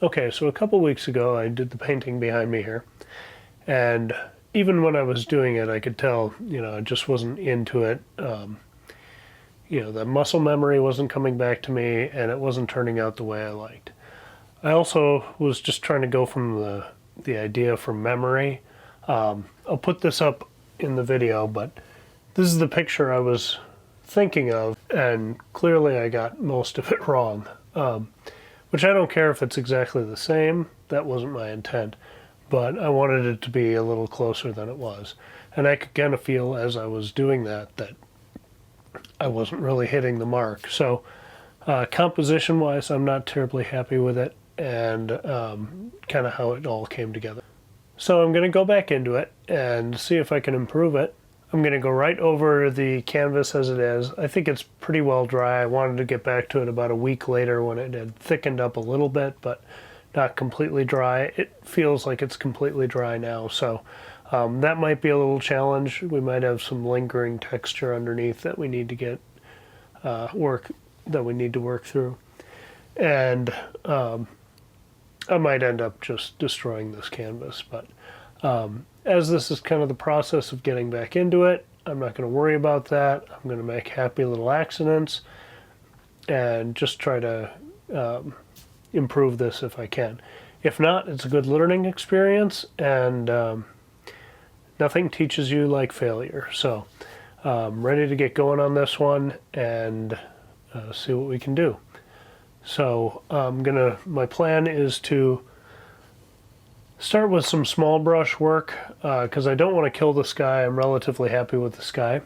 Okay, so a couple weeks ago I did the painting behind me here, and even when I was doing it, I could tell, I just wasn't into it. The muscle memory wasn't coming back to me, and it wasn't turning out the way I liked. I also was just trying to go from the idea from memory. I'll put this up in the video, but this is the picture I was thinking of, and clearly I got most of it wrong. Which I don't care if it's exactly the same. That wasn't my intent, but I wanted it to be a little closer than it was. And I could kind of feel as I was doing that I wasn't really hitting the mark. So composition-wise, I'm not terribly happy with it, and kind of how it all came together. So I'm going to go back into it and see if I can improve it. I'm going to go right over the canvas as it is. I think it's pretty well dry. I wanted to get back to it about a week later when it had thickened up a little bit, but not completely dry. It feels like it's completely dry now, so that might be a little challenge. We might have some lingering texture underneath that we need to get work through, and I might end up just destroying this canvas. But as this is kind of the process of getting back into it, I'm not going to worry about that. I'm going to make happy little accidents and just try to improve this if I can. If not, it's a good learning experience, and nothing teaches you like failure. So I'm ready to get going on this one and see what we can do. So my plan is to start with some small brush work because I don't want to kill the sky. I'm relatively happy with the sky,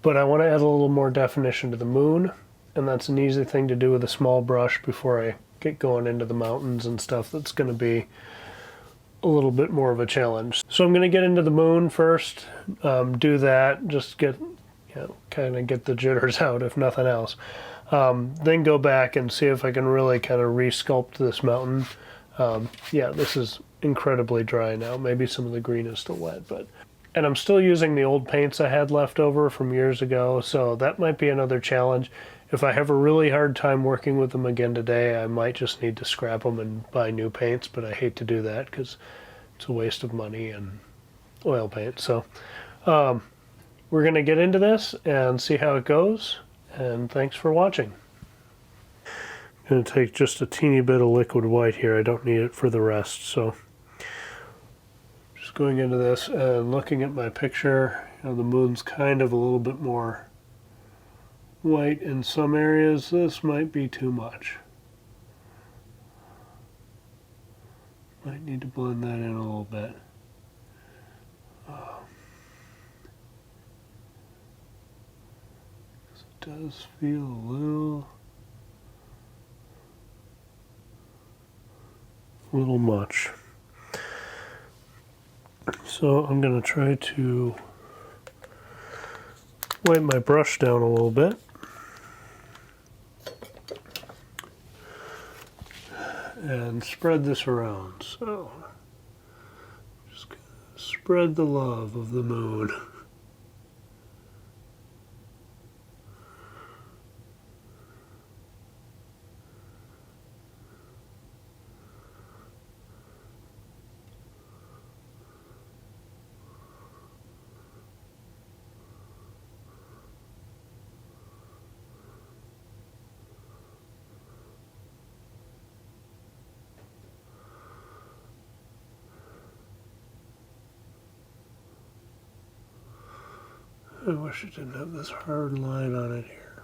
but I want to add a little more definition to the moon, and that's an easy thing to do with a small brush before I get going into the mountains and stuff. That's going to be a little bit more of a challenge. So I'm going to get into the moon first, do that, just kind of get the jitters out if nothing else. Then go back and see if I can really kind of re-sculpt this mountain. Yeah, this is incredibly dry now. Maybe some of the green is still wet, and I'm still using the old paints I had left over from years ago, so that might be another challenge. If I have a really hard time working with them again today, I might just need to scrap them and buy new paints, but I hate to do that because it's a waste of money and oil paint. So we're going to get into this and see how it goes, and thanks for watching. I'm going to take just a teeny bit of liquid white here. I don't need it for the rest, so just going into this and looking at my picture. The moon's kind of a little bit more white in some areas. This might be too much. Might need to blend that in a little bit. It does feel a little much. So I'm going to try to wipe my brush down a little bit. And spread this around. So just spread the love of the moon. I wish it didn't have this hard line on it here.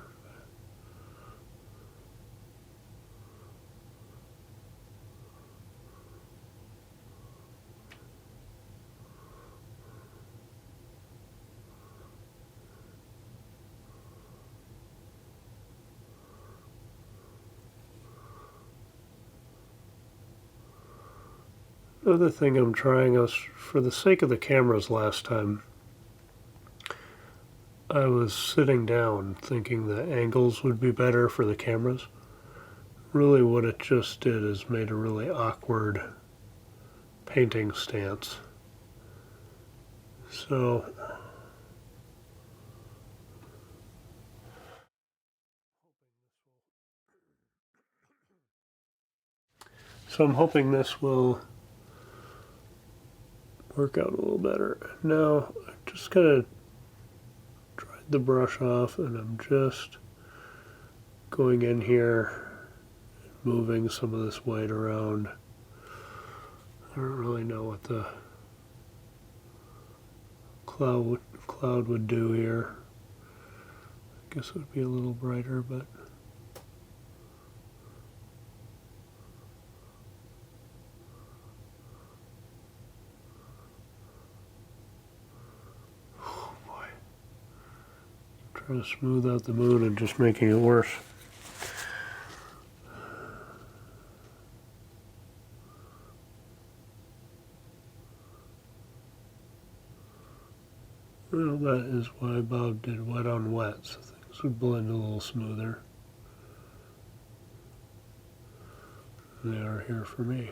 Another thing I'm trying is, for the sake of the cameras last time, I was sitting down thinking the angles would be better for the cameras. Really what it just did is made a really awkward painting stance. So So I'm hoping this will work out a little better. Now, I just kind of dried the brush off, and I'm just going in here, moving some of this white around. I don't really know what the cloud would do here. I guess it would be a little brighter, but oh boy. Trying to smooth out the moon and just making it worse. Well, that is why Bob did wet on wet, so things would blend a little smoother. They are here for me.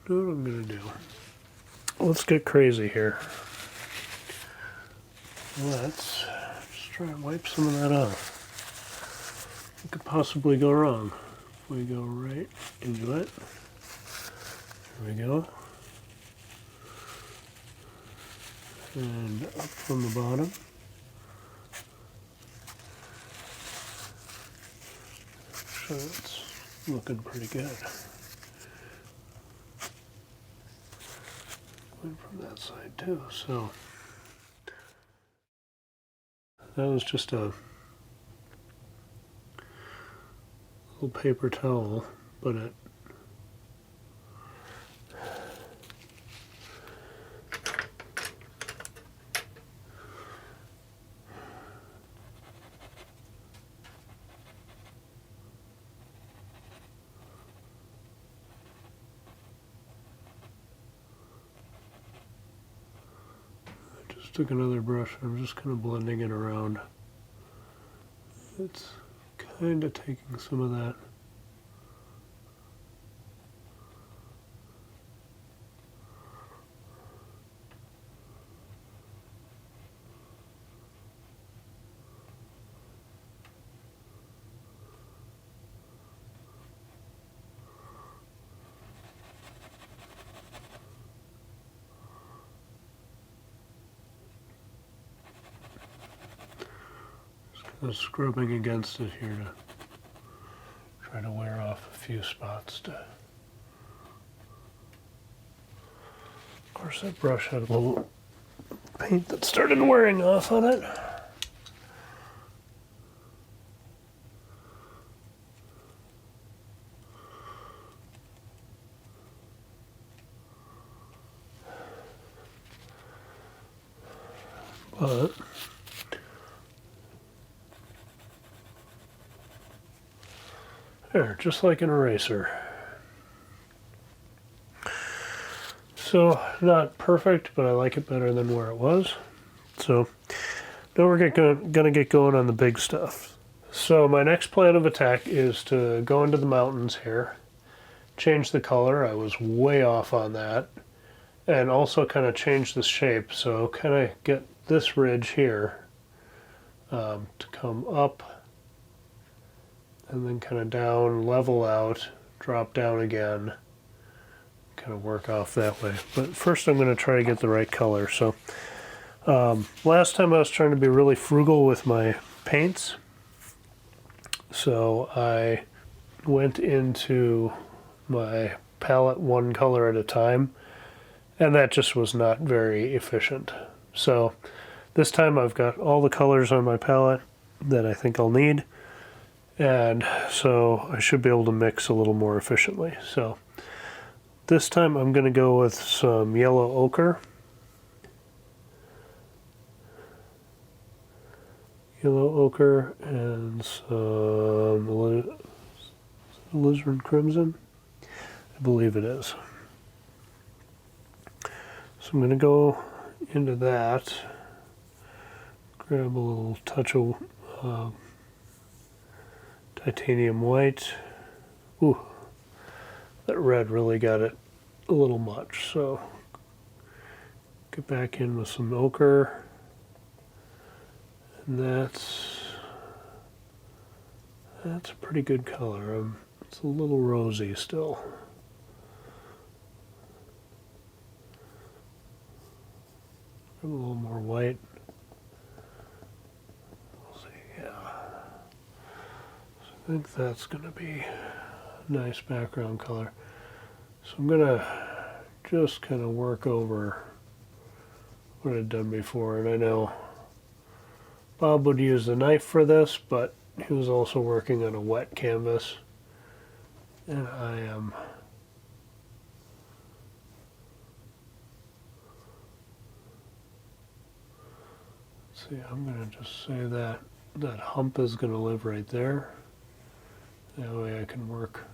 Know what I'm gonna do? Let's get crazy here. Let's just try and wipe some of that off. What could possibly go wrong? We go right into it. There we go. And up from the bottom. So it's looking pretty good. From that side too, so that was just a little paper towel, but it took another brush. I'm just kind of blending it around. It's kind of taking some of that. Scrubbing against it here to try to wear off a few spots. Of course, that brush had a little paint that started wearing off on it. But there, just like an eraser. So, not perfect, but I like it better than where it was. So, now we're gonna get going on the big stuff. So my next plan of attack is to go into the mountains here, change the color. I was way off on that. And also kind of change the shape. So kind of get this ridge here to come up and then kind of down, level out, drop down again, kind of work off that way. But first I'm going to try to get the right color. So last time I was trying to be really frugal with my paints. So I went into my palette one color at a time, and that just was not very efficient. So this time I've got all the colors on my palette that I think I'll need, and so I should be able to mix a little more efficiently. So this time I'm going to go with some yellow ochre. Yellow ochre and some alizarin crimson. I believe it is. So I'm going to go into that, Grab a little touch of titanium white. Ooh, that red really got it a little much, so get back in with some ochre. And that's a pretty good color. It's a little rosy still. A little more white. We'll see, yeah. So I think that's going to be a nice background color. So I'm going to just kind of work over what I'd done before. And I know Bob would use the knife for this, but he was also working on a wet canvas. And I am see, I'm going to just say that that hump is going to live right there. That way I can work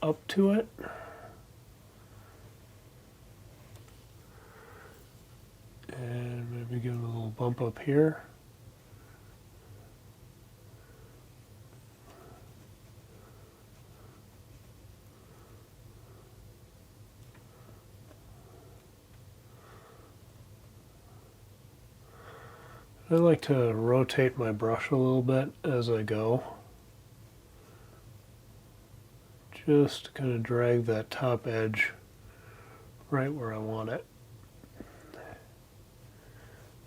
up to it. And maybe give it a little bump up here. I like to rotate my brush a little bit as I go, just to kind of drag that top edge right where I want it.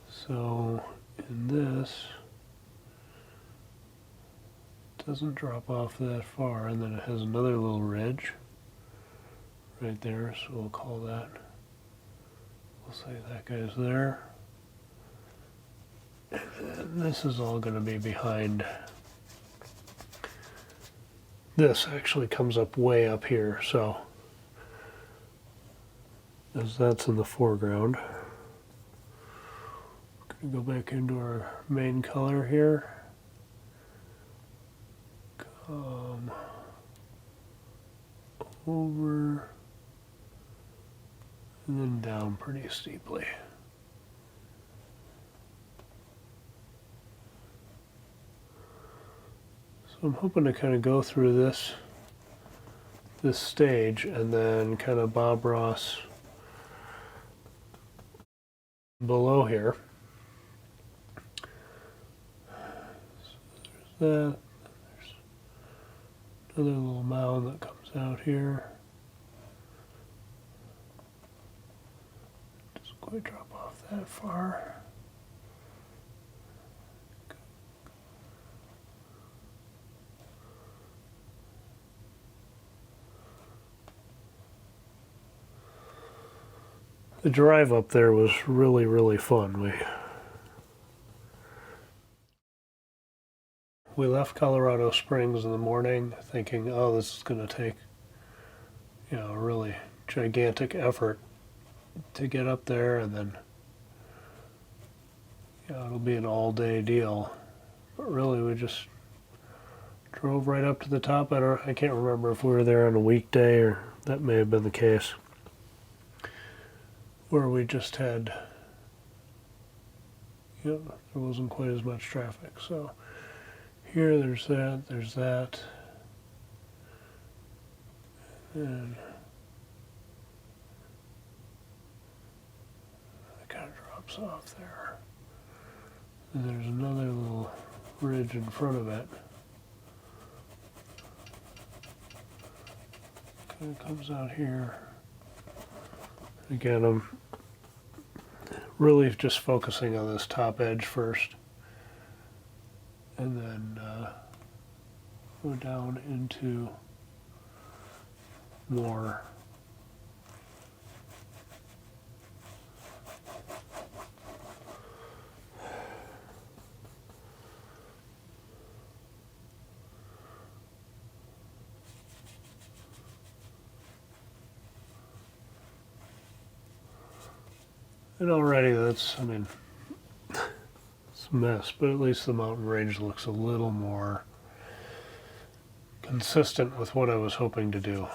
So in this, it doesn't drop off that far, and then it has another little ridge right there, so we'll call that, we'll say that guy's there. And this is all going to be behind. This actually comes up way up here, so as that's in the foreground. Going to go back into our main color here. Come over and then down pretty steeply. So I'm hoping to kind of go through this stage and then kind of Bob Ross below here. So there's that. There's another little mound that comes out here. Doesn't quite drop off that far. The drive up there was really, really fun. We left Colorado Springs in the morning thinking, oh, this is going to take, a really gigantic effort to get up there, and then, it'll be an all-day deal. But really, we just drove right up to the top. I can't remember if we were there on a weekday, or that may have been the case, where we just had, there wasn't quite as much traffic. So here, there's that, and it kind of drops off there. And there's another little ridge in front of it. Kind of comes out here. Again, I'm really just focusing on this top edge first, and then go down into more and already it's a mess, but at least the mountain range looks a little more consistent with what I was hoping to do.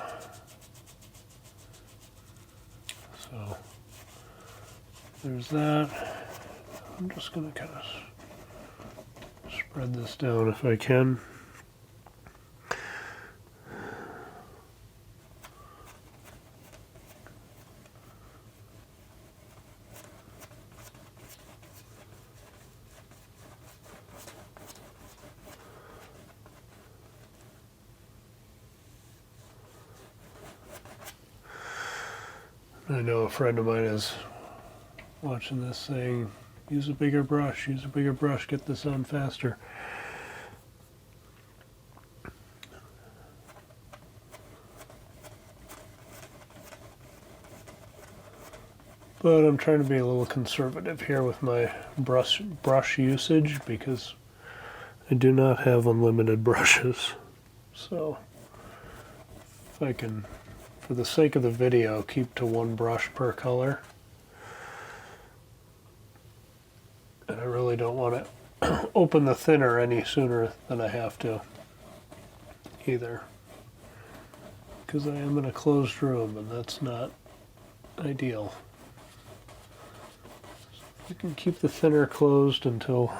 So there's that. I'm just going to kind of spread this down if I can. I know a friend of mine is watching this saying, use a bigger brush, get this on faster. But I'm trying to be a little conservative here with my brush usage because I do not have unlimited brushes. So if I can, for the sake of the video, keep to one brush per color. And I really don't want to open the thinner any sooner than I have to either, because I am in a closed room and that's not ideal. You can keep the thinner closed until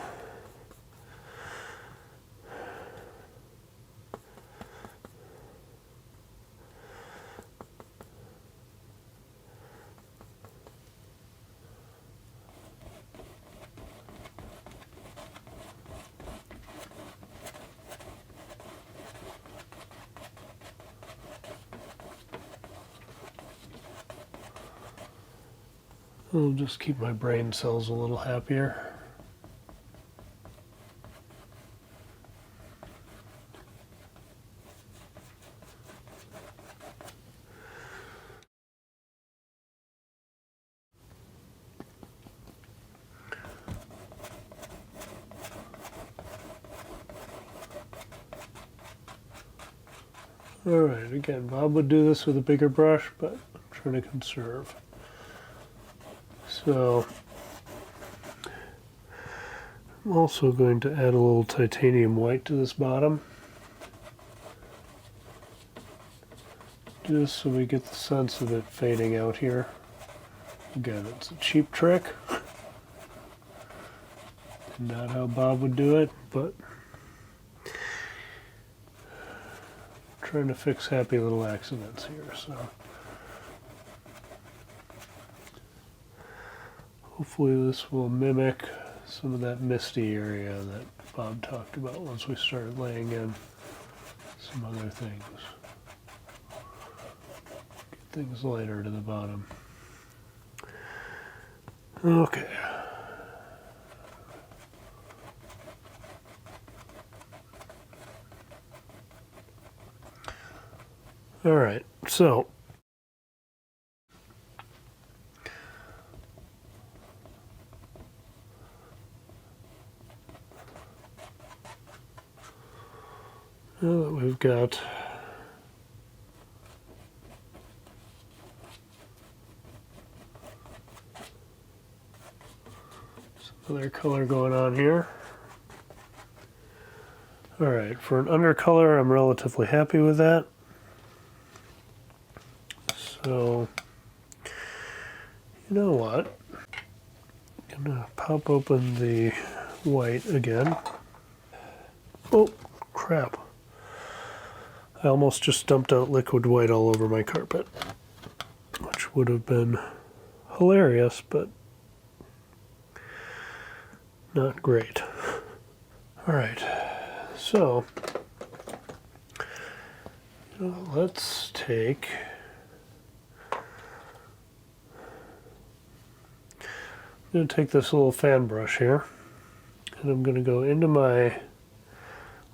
I'll just keep my brain cells a little happier. Alright, again, Bob would do this with a bigger brush, but I'm trying to conserve. So, I'm also going to add a little titanium white to this bottom, just so we get the sense of it fading out here. Again, it's a cheap trick, not how Bob would do it, but trying to fix happy little accidents here. So hopefully this will mimic some of that misty area that Bob talked about once we started laying in some other things. Get things lighter to the bottom. Okay. All right, so now that we've got some other color going on here. All right, for an undercolor, I'm relatively happy with that. So, you know what? I'm gonna pop open the white again. Oh, crap. I almost just dumped out liquid white all over my carpet, which would have been hilarious, but not great. All right, so let's take I'm going to take this little fan brush here, and I'm going to go into my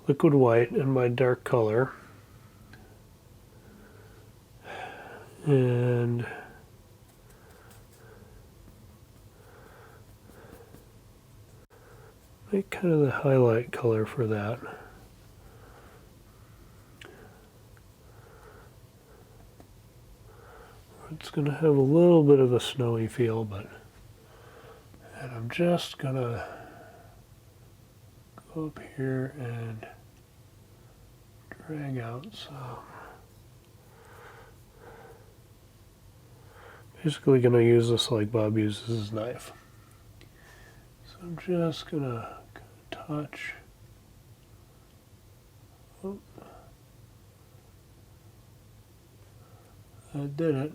liquid white and my dark color, and make kind of the highlight color for that. It's going to have a little bit of a snowy feel, and I'm just going to go up here and drag out some. Basically going to use this like Bob uses his knife. So I'm just gonna touch. Oh, that did it.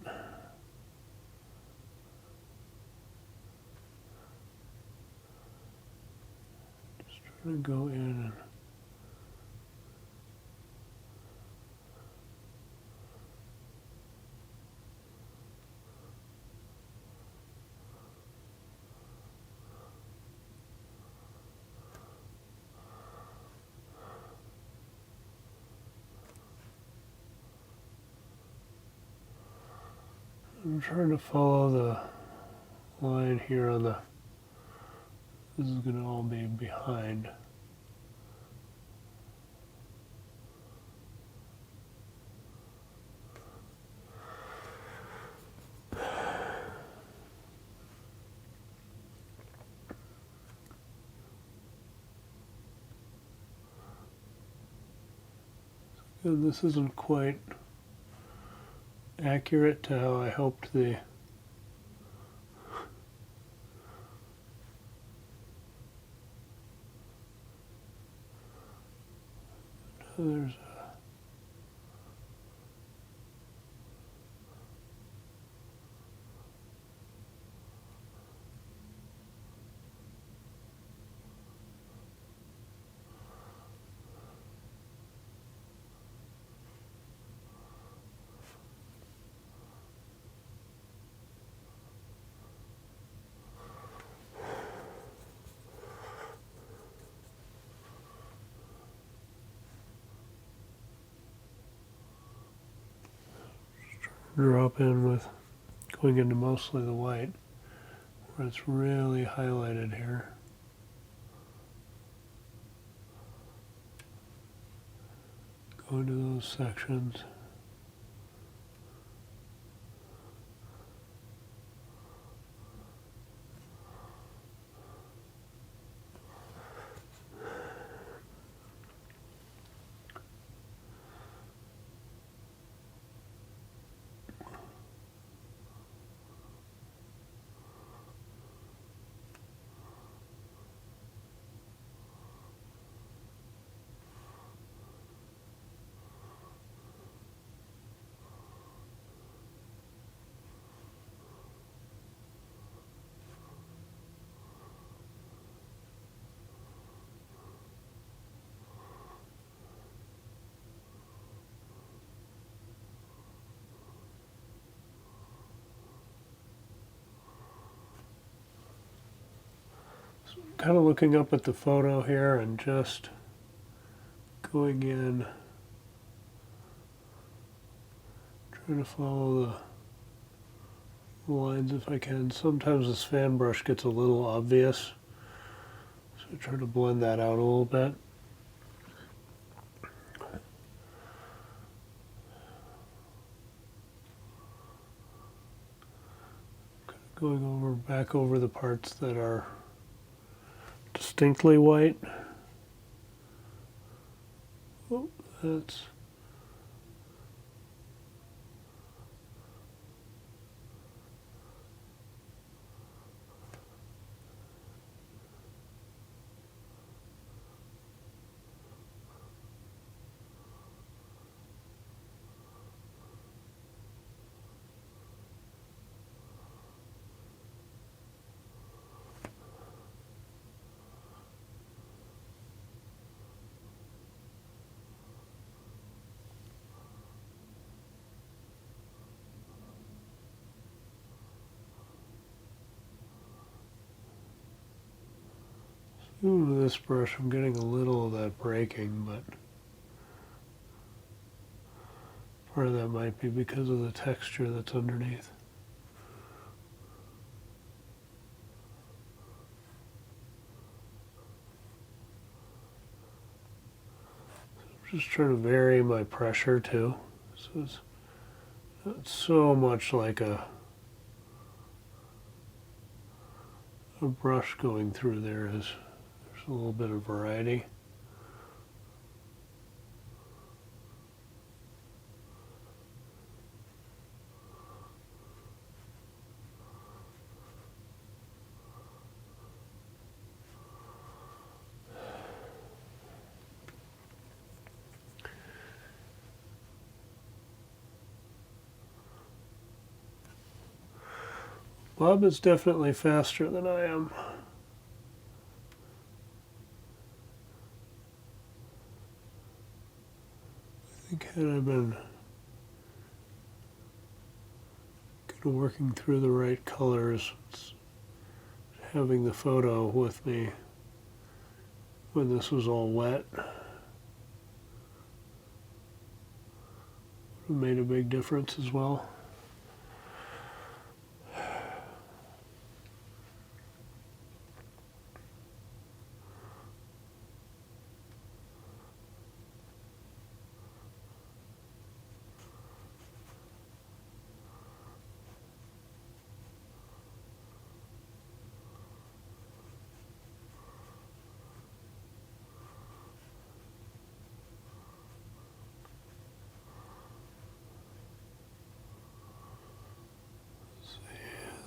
Just trying to go in and I'm trying to follow the line here on the, this is going to all be behind. And this isn't quite accurate to how I hoped the there's drop in with going into mostly the white where it's really highlighted here. Go into those sections. Kind of looking up at the photo here and just going in, trying to follow the lines if I can. Sometimes this fan brush gets a little obvious, so I try to blend that out a little bit. Going over back over the parts that are distinctly white. Oh, that's with this brush. I'm getting a little of that breaking, but part of that might be because of the texture that's underneath. I'm just trying to vary my pressure too, so it's not so much like a brush going through there. There's a little bit of variety. Bob is definitely faster than I am. I think had I been kind of working through the right colors, having the photo with me when this was all wet would have made a big difference as well.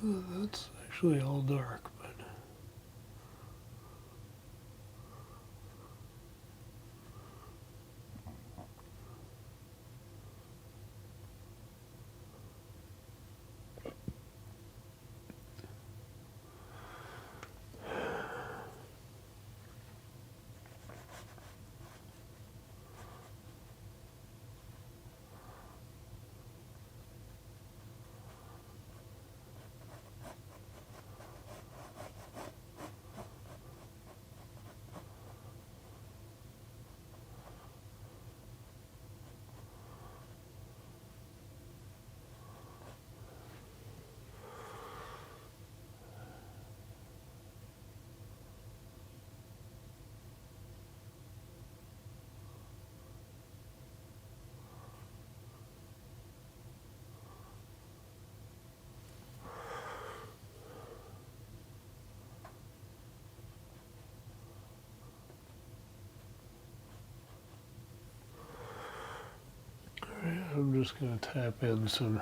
That's actually all dark, but I'm just going to tap in some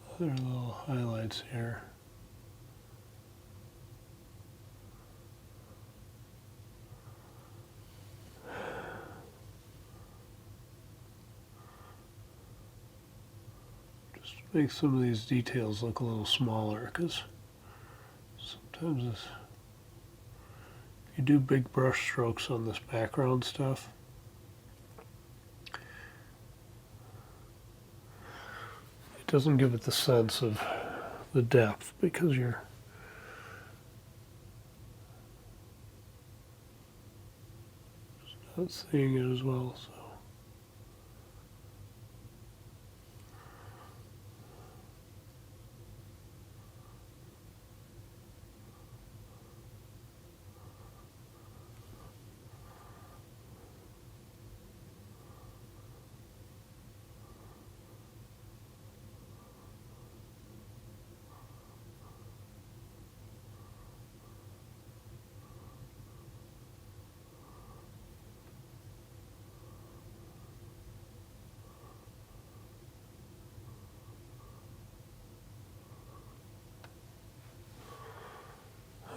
other little highlights here. Just to make some of these details look a little smaller, because sometimes if you do big brush strokes on this background stuff, it doesn't give it the sense of the depth because you're not seeing it as well. So.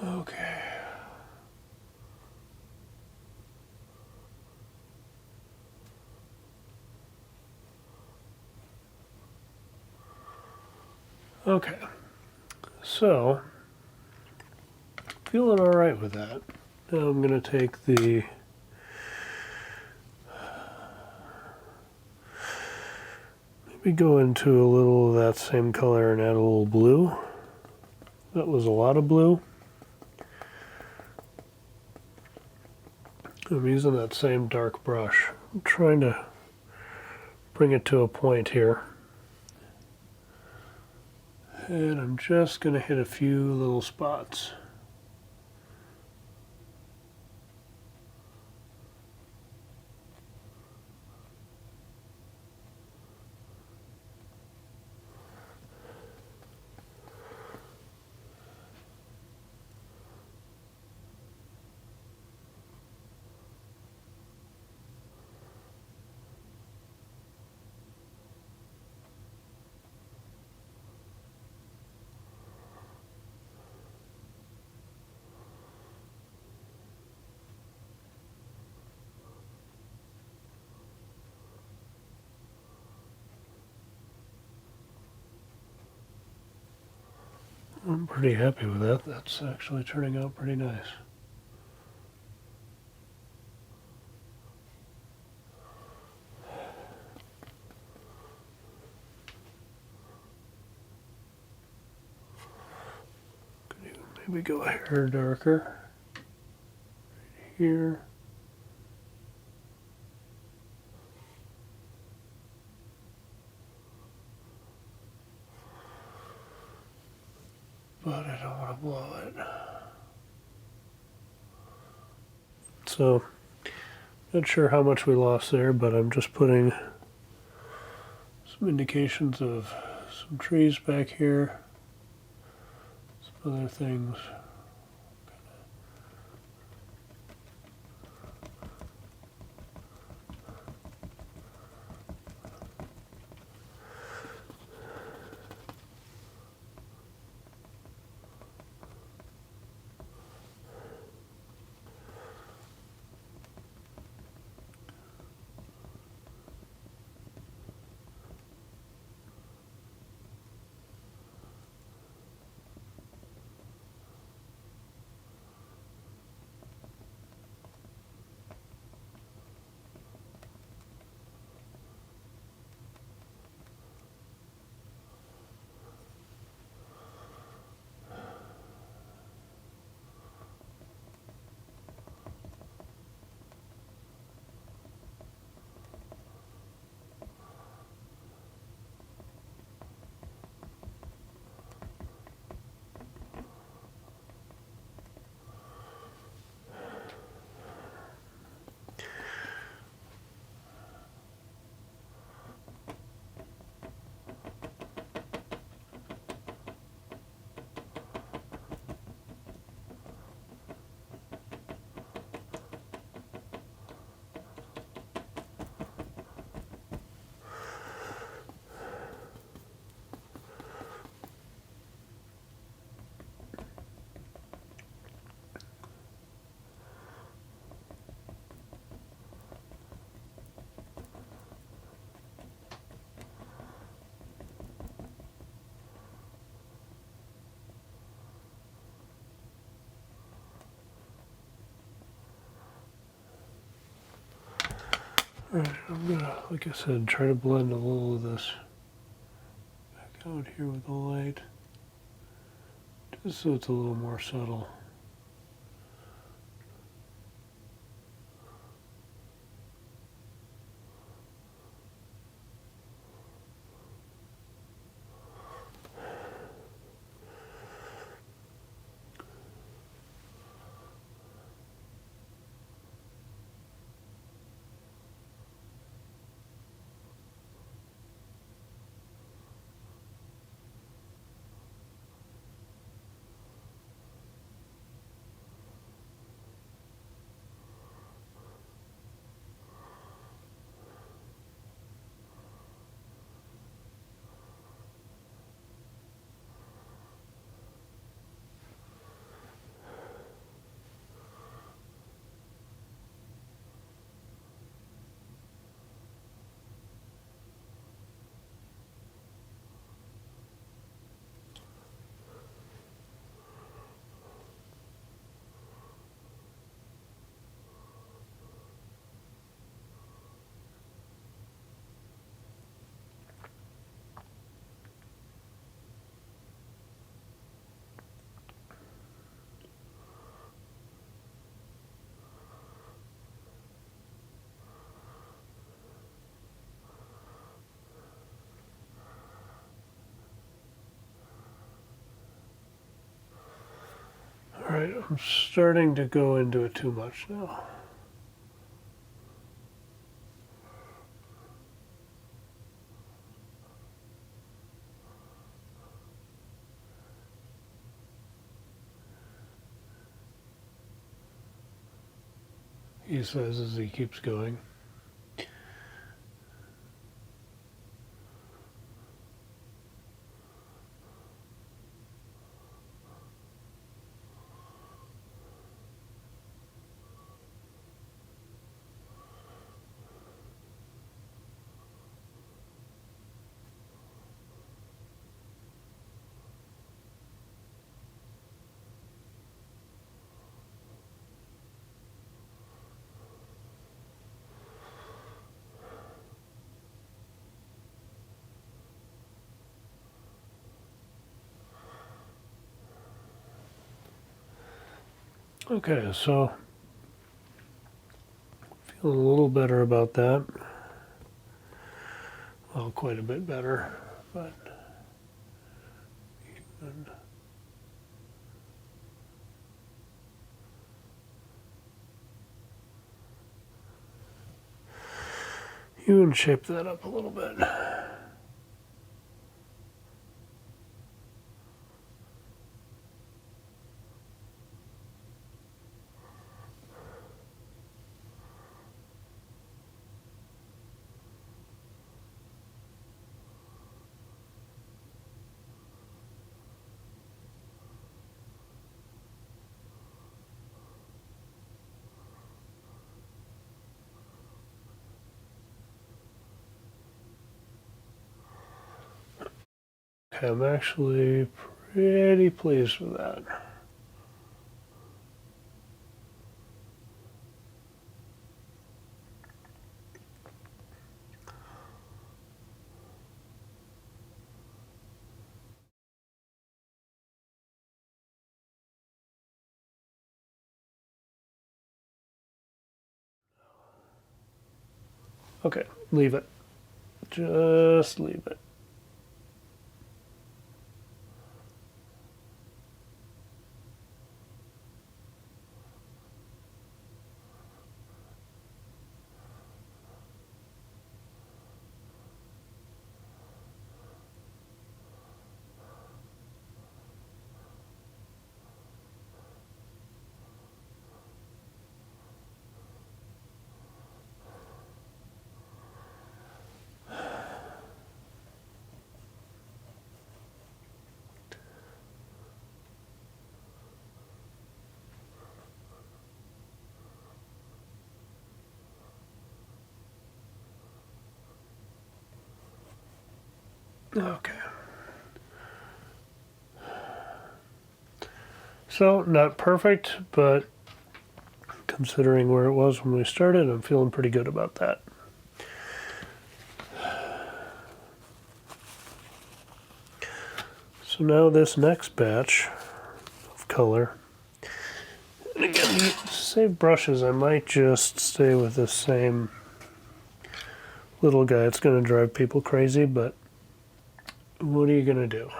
Okay. Okay. So, feeling all right with that. Now I'm going to take the maybe go into a little of that same color and add a little blue. That was a lot of blue. I'm using that same dark brush. I'm trying to bring it to a point here. And I'm just going to hit a few little spots. I'm pretty happy with that. That's actually turning out pretty nice. Maybe go a hair darker here. But I don't want to blow it. So, not sure how much we lost there, but I'm just putting some indications of some trees back here, some other things. Alright, I'm gonna, like I said, try to blend a little of this back out here with the light, just so it's a little more subtle. Alright, I'm starting to go into it too much now. He says as he keeps going. Okay, so feel a little better about that. Well, quite a bit better, but you can shape that up a little bit. Okay, I'm actually pretty pleased with that. Okay, leave it. Just leave it. Okay. So, not perfect, but considering where it was when we started, I'm feeling pretty good about that. So now this next batch of color, and again, to save brushes, I might just stay with this same little guy. It's going to drive people crazy, but what are you going to do?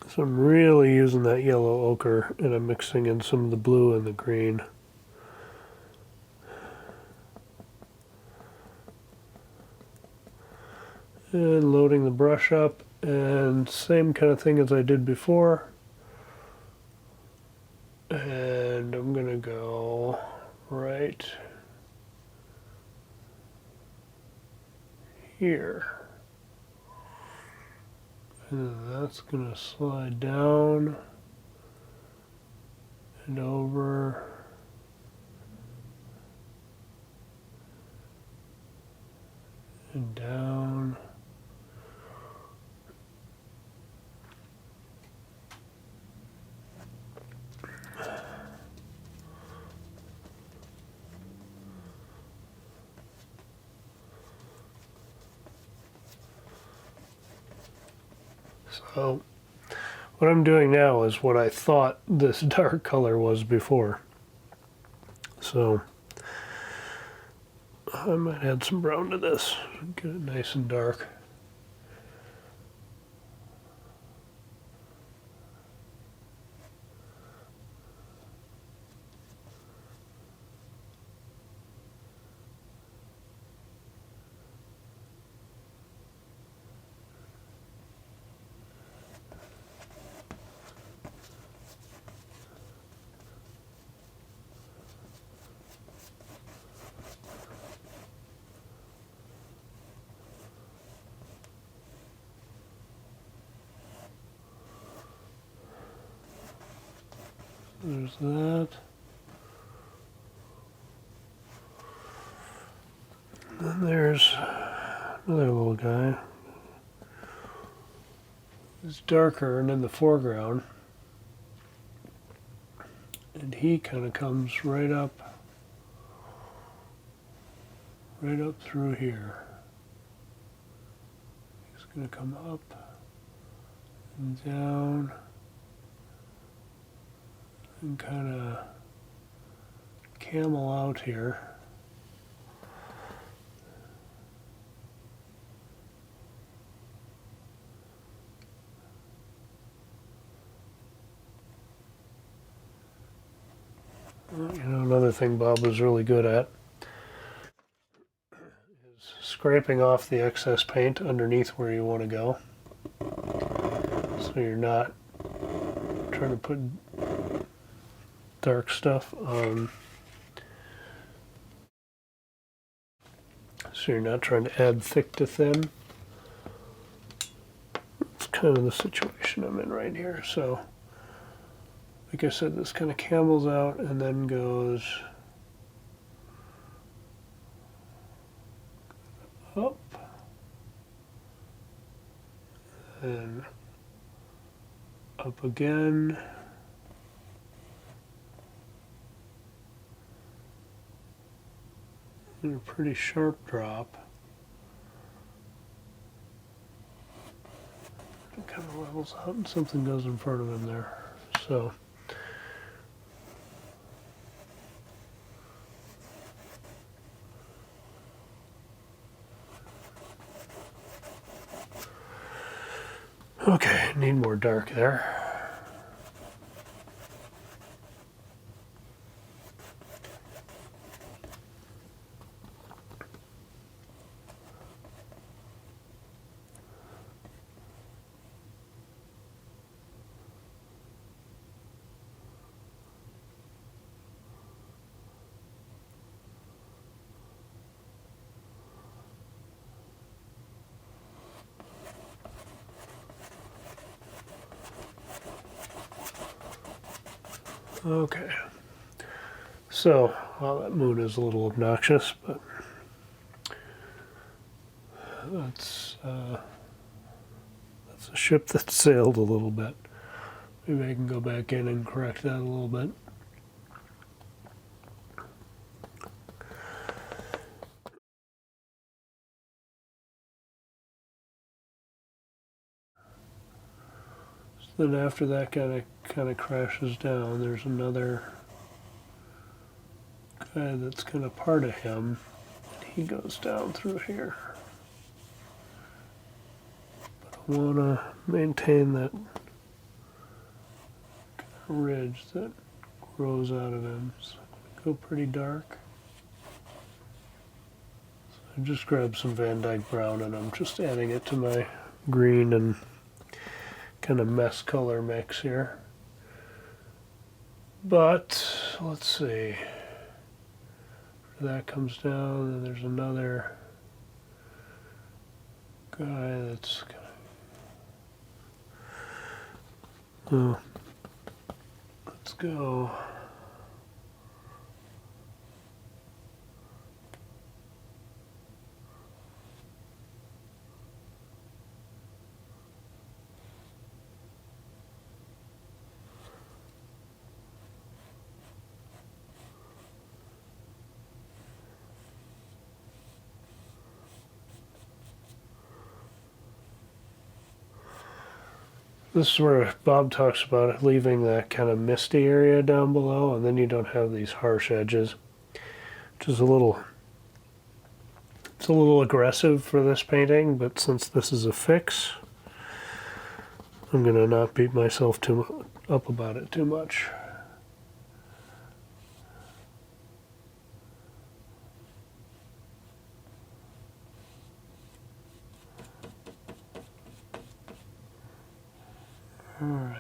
So I'm really using that yellow ochre, and I'm mixing in some of the blue and the green. And loading the brush up, and same kind of thing as I did before. And I'm gonna go right here. And that's gonna slide down and over and down. So what I'm doing now is what I thought this dark color was before. So I might add some brown to this, get it nice and dark. There's that. Then there's another little guy. It's darker and in the foreground. And he kind of comes right up through here. He's going to come up and down and kind of camel out here. You know, another thing Bob was really good at is scraping off the excess paint underneath where you want to go. So you're not trying to put dark stuff on. So you're not trying to add thick to thin. It's kind of the situation I'm in right here. So, like I said, this kind of camels out and then goes up and up again. And a pretty sharp drop. It kind of levels out and something goes in front of him there. So okay, need more dark there. Okay, so, well, that moon is a little obnoxious, but that's a ship that sailed a little bit. Maybe I can go back in and correct that a little bit. So then after that kind of crashes down, there's another guy that's kind of part of him. He goes down through here. But I want to maintain that ridge that grows out of him. So go pretty dark. So I just grabbed some Van Dyke brown and I'm just adding it to my green and kind of mess color mix here. But let's see. That comes down and there's another guy that's let's go. This is where Bob talks about leaving that kind of misty area down below, and then you don't have these harsh edges, which is it's a little aggressive for this painting, but since this is a fix, I'm going to not beat myself up about it too much. All right.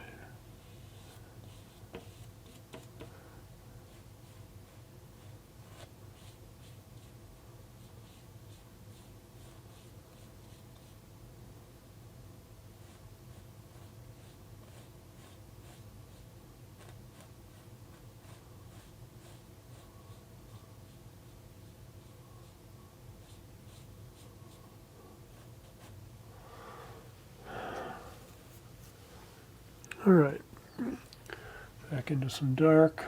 All right. Back into some dark.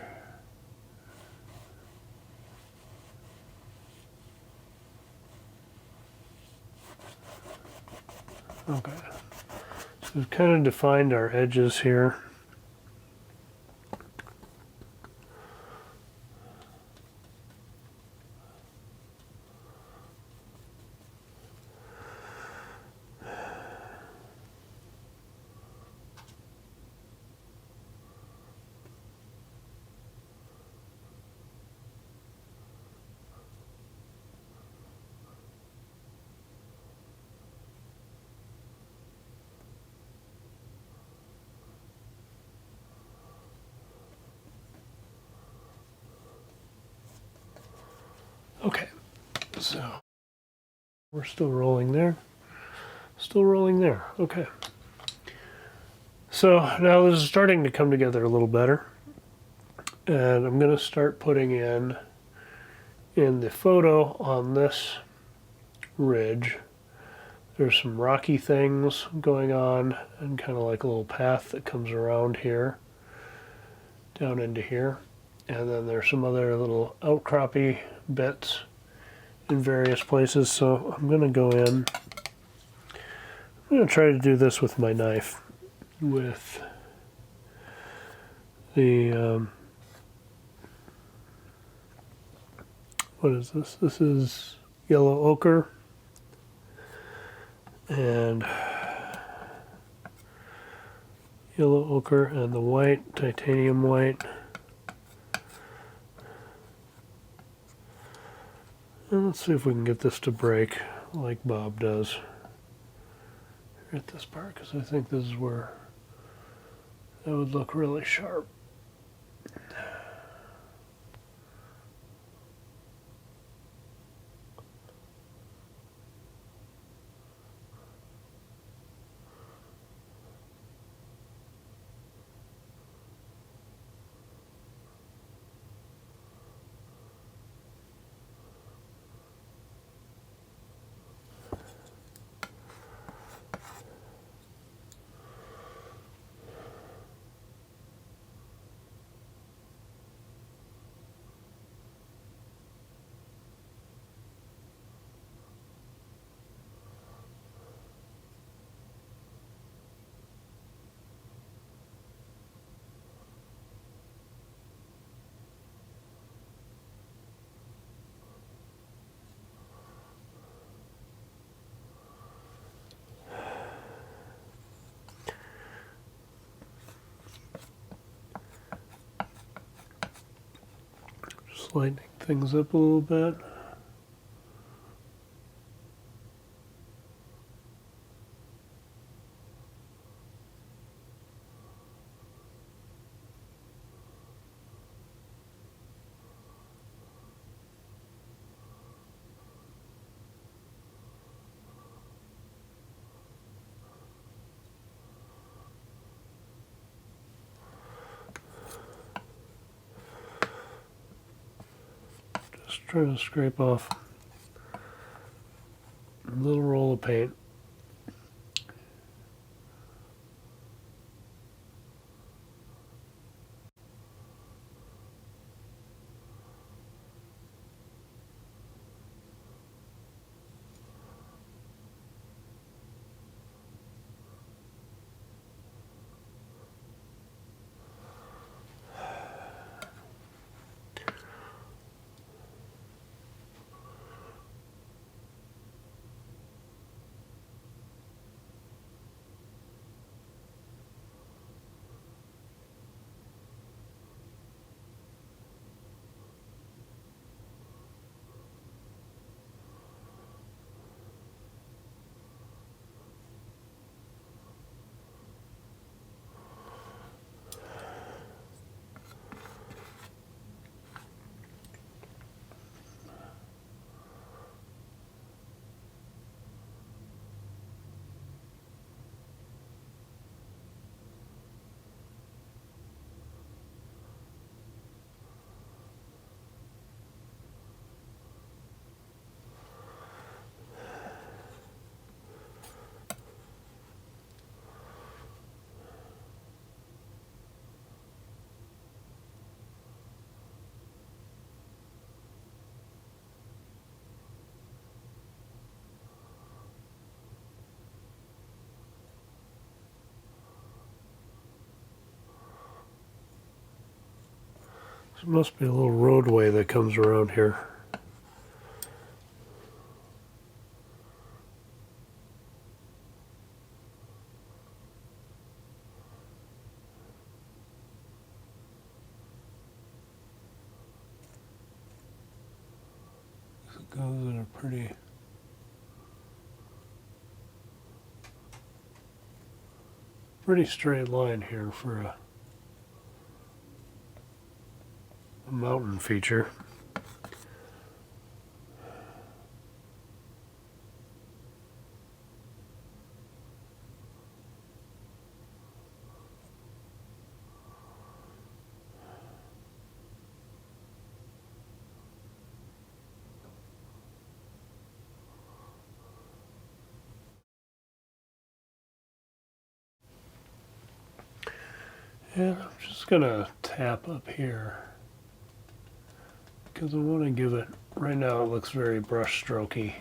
Okay. So we've kind of defined our edges here. Okay, so we're still rolling there. Still rolling there. Okay. So now this is starting to come together a little better. And I'm going to start putting in the photo on this ridge. There's some rocky things going on and kind of like a little path that comes around here, down into here. And then there's some other little outcroppy bits in various places. So I'm going to go in. I'm going to try to do this with my knife, with the, what is this? This is yellow ochre and yellow ochre and the white, titanium white. And let's see if we can get this to break like Bob does at this part, because I think this is where that would look really sharp. Just lightening things up a little bit. Just trying to scrape off a little roll of paint. There must be a little roadway that comes around here. It goes in a pretty straight line here for a mountain feature. And I'm just gonna tap up here because I want to give it, right now it looks very brush strokey.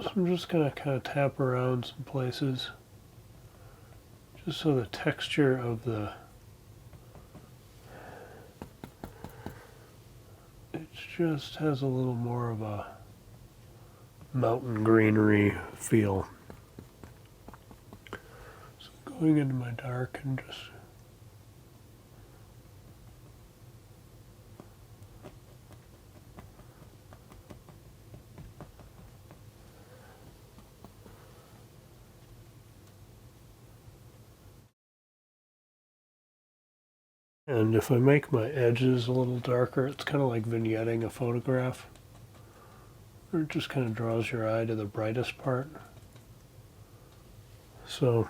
So I'm just gonna kind of tap around some places just so the texture of it just has a little more of a mountain greenery feel. So going into my dark and just and if I make my edges a little darker, it's kind of like vignetting a photograph. Or it just kind of draws your eye to the brightest part. So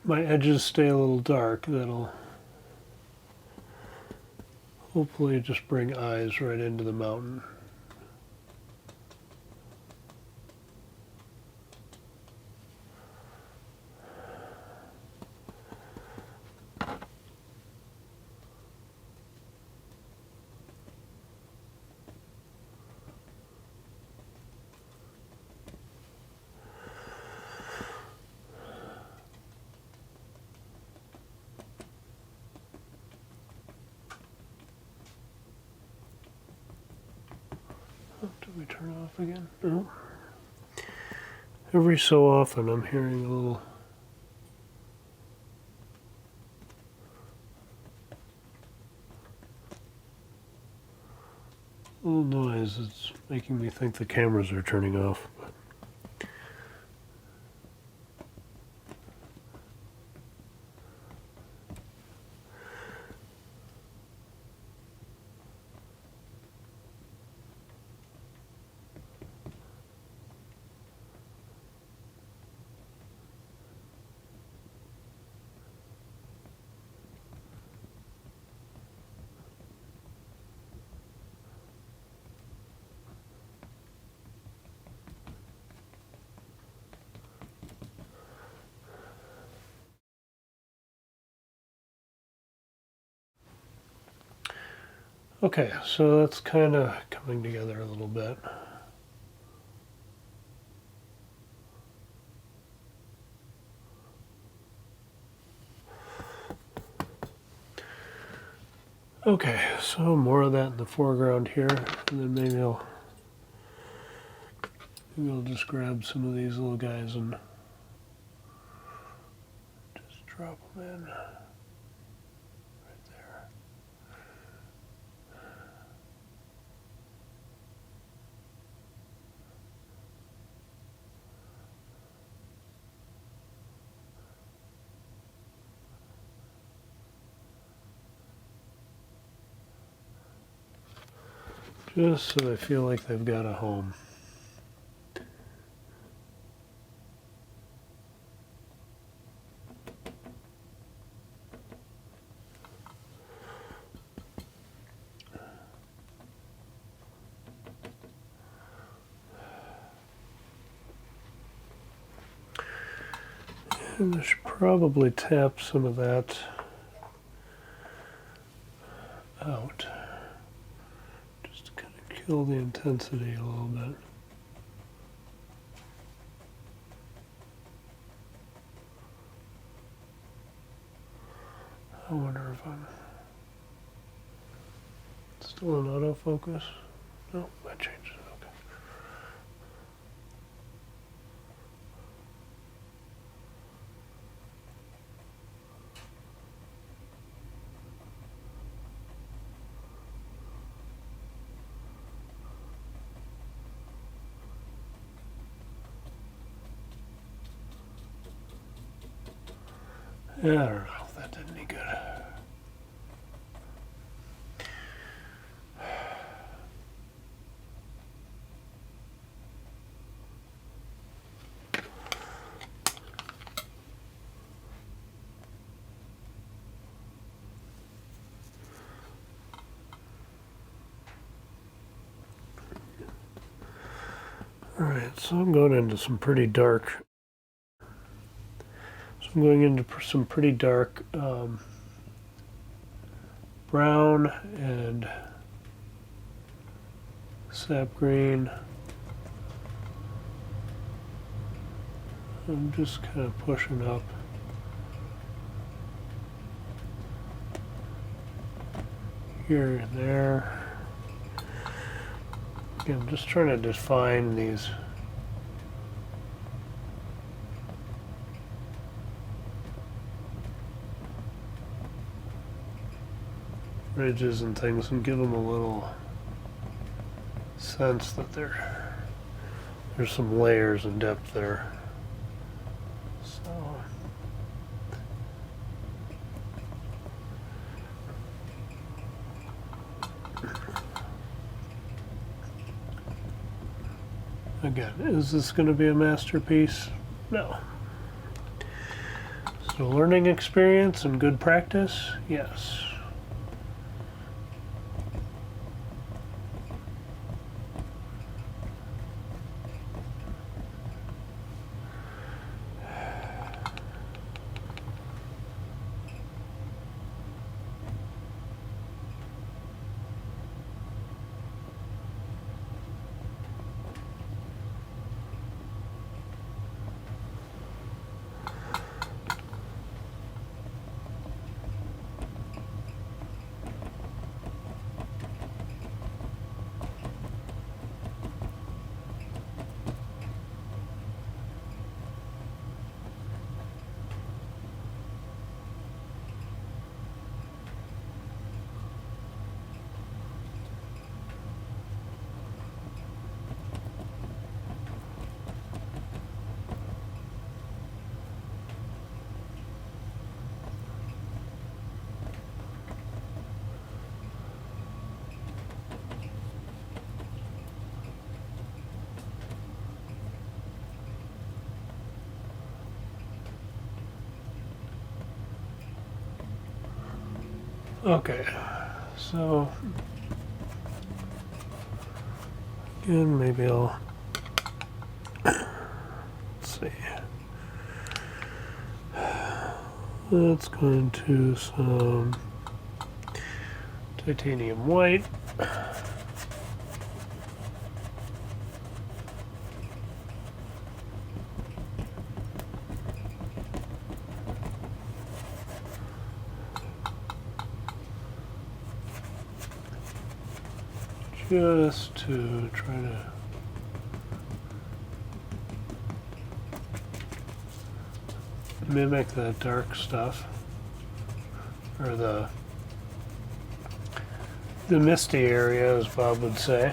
my edges stay a little dark, that'll hopefully just bring eyes right into the mountain. Did we turn it off again? No. Every so often I'm hearing a little noise. It's making me think the cameras are turning off. Okay, so that's kind of coming together a little bit. Okay, so more of that in the foreground here, and then maybe I'll just grab some of these little guys and just drop them in right there. Just so they feel like they've got a home. And I should probably tap some of that out. Just to kind of kill the intensity a little bit. I wonder if I'm still in autofocus. No, I changed it. Okay. Yeah, I don't know. That did any good. Alright, so I'm going into some pretty dark. So I'm going into some pretty dark brown and sap green. I'm just kind of pushing up. Here and there. Again, I'm just trying to define these ridges and things and give them a little sense that there's some layers and depth there. So again, is this going to be a masterpiece? No. So learning experience and good practice? Yes. Okay, so again, maybe I'll, let's see, let's go into some titanium white. Just to try to mimic that dark stuff, or the misty area, as Bob would say.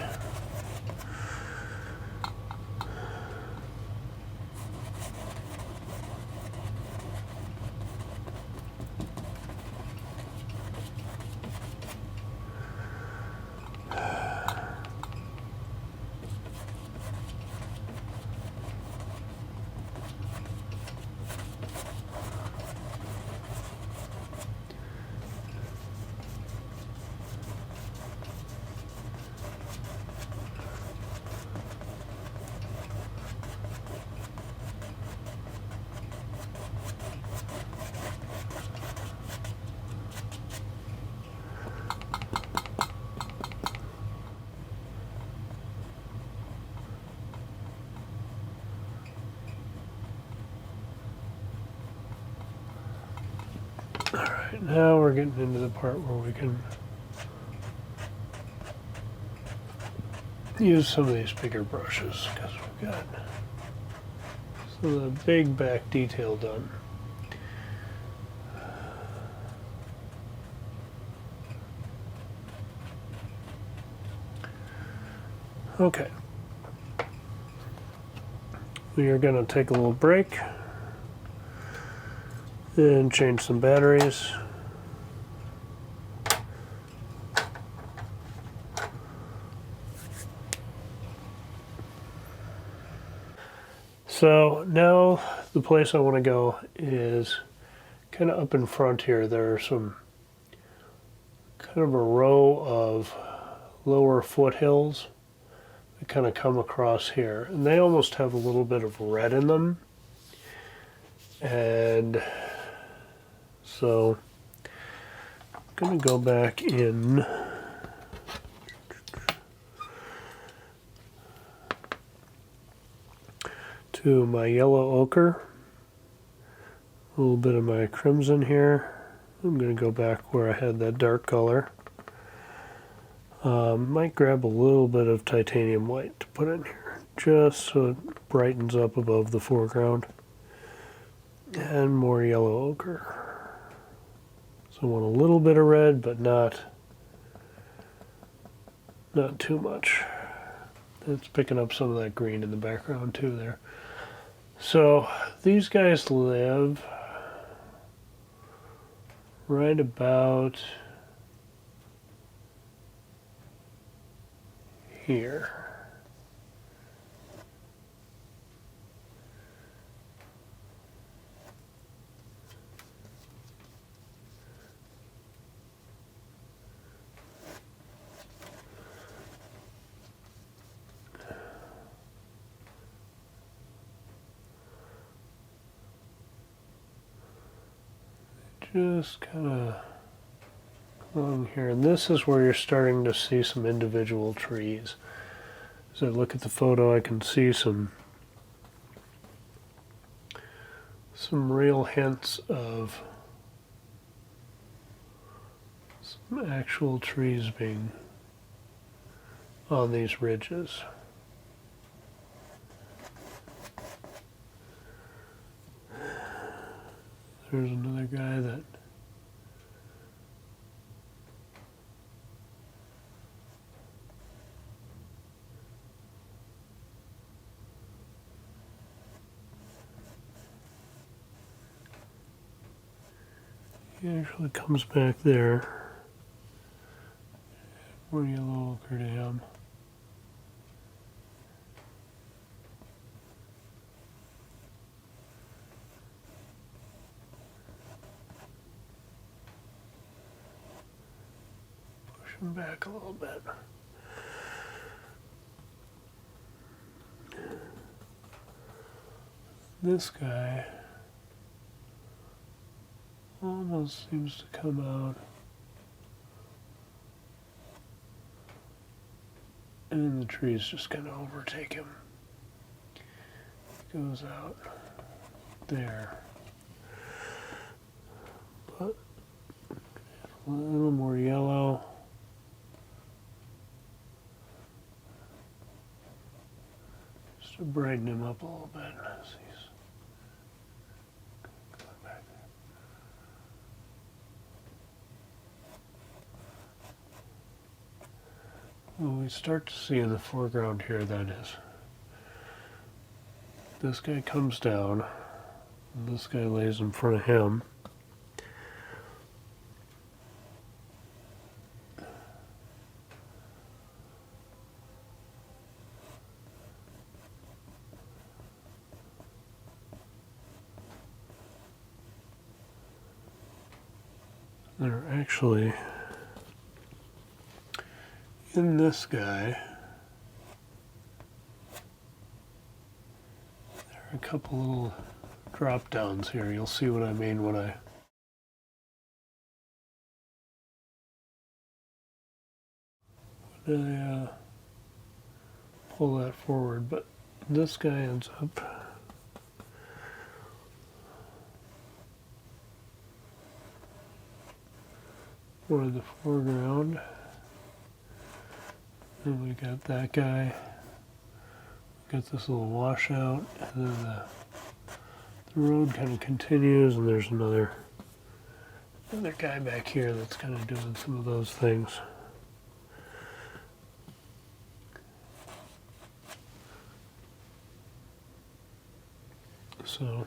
Alright, now we're getting into the part where we can use some of these bigger brushes because we've got some of the big back detail done. Okay. We are going to take a little break and change some batteries. So now the place I want to go is kind of up in front here. There are some kind of a row of lower foothills that kind of come across here, and they almost have a little bit of red in them. And so I'm going to go back in to my yellow ochre, a little bit of my crimson here. I'm going to go back where I had that dark color. Might grab a little bit of titanium white to put in here, just so it brightens up above the foreground. And more yellow ochre. So I want a little bit of red, but not too much. It's picking up some of that green in the background too there. So these guys live right about here. Just kind of along here, and this is where you're starting to see some individual trees. As I look at the photo, I can see some real hints of some actual trees being on these ridges. There's another guy that he actually comes back there. More yellow ochre to him. Back a little bit. This guy almost seems to come out, and the trees just kind of overtake him. He goes out there, but a little more yellow. To brighten him up a little bit as he's going back there. What we start to see in the foreground here then is this guy comes down, and this guy lays in front of him. They're actually in this guy. There are a couple little drop downs here. You'll see what I mean when I pull that forward. But this guy ends up for the foreground. And we got that guy. Got this little washout, and then the road kind of continues, and there's another guy back here that's kind of doing some of those things. So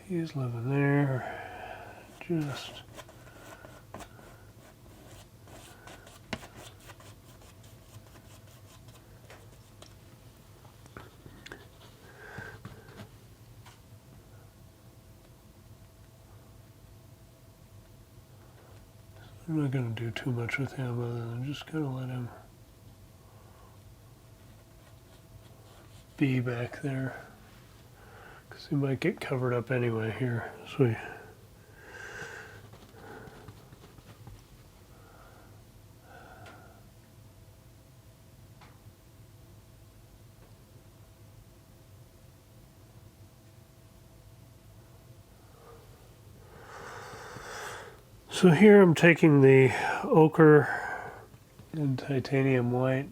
he's living there, just I'm not going to do too much with him other than just kind of let him be back there, because he might get covered up anyway here. So here I'm taking the ochre and titanium white.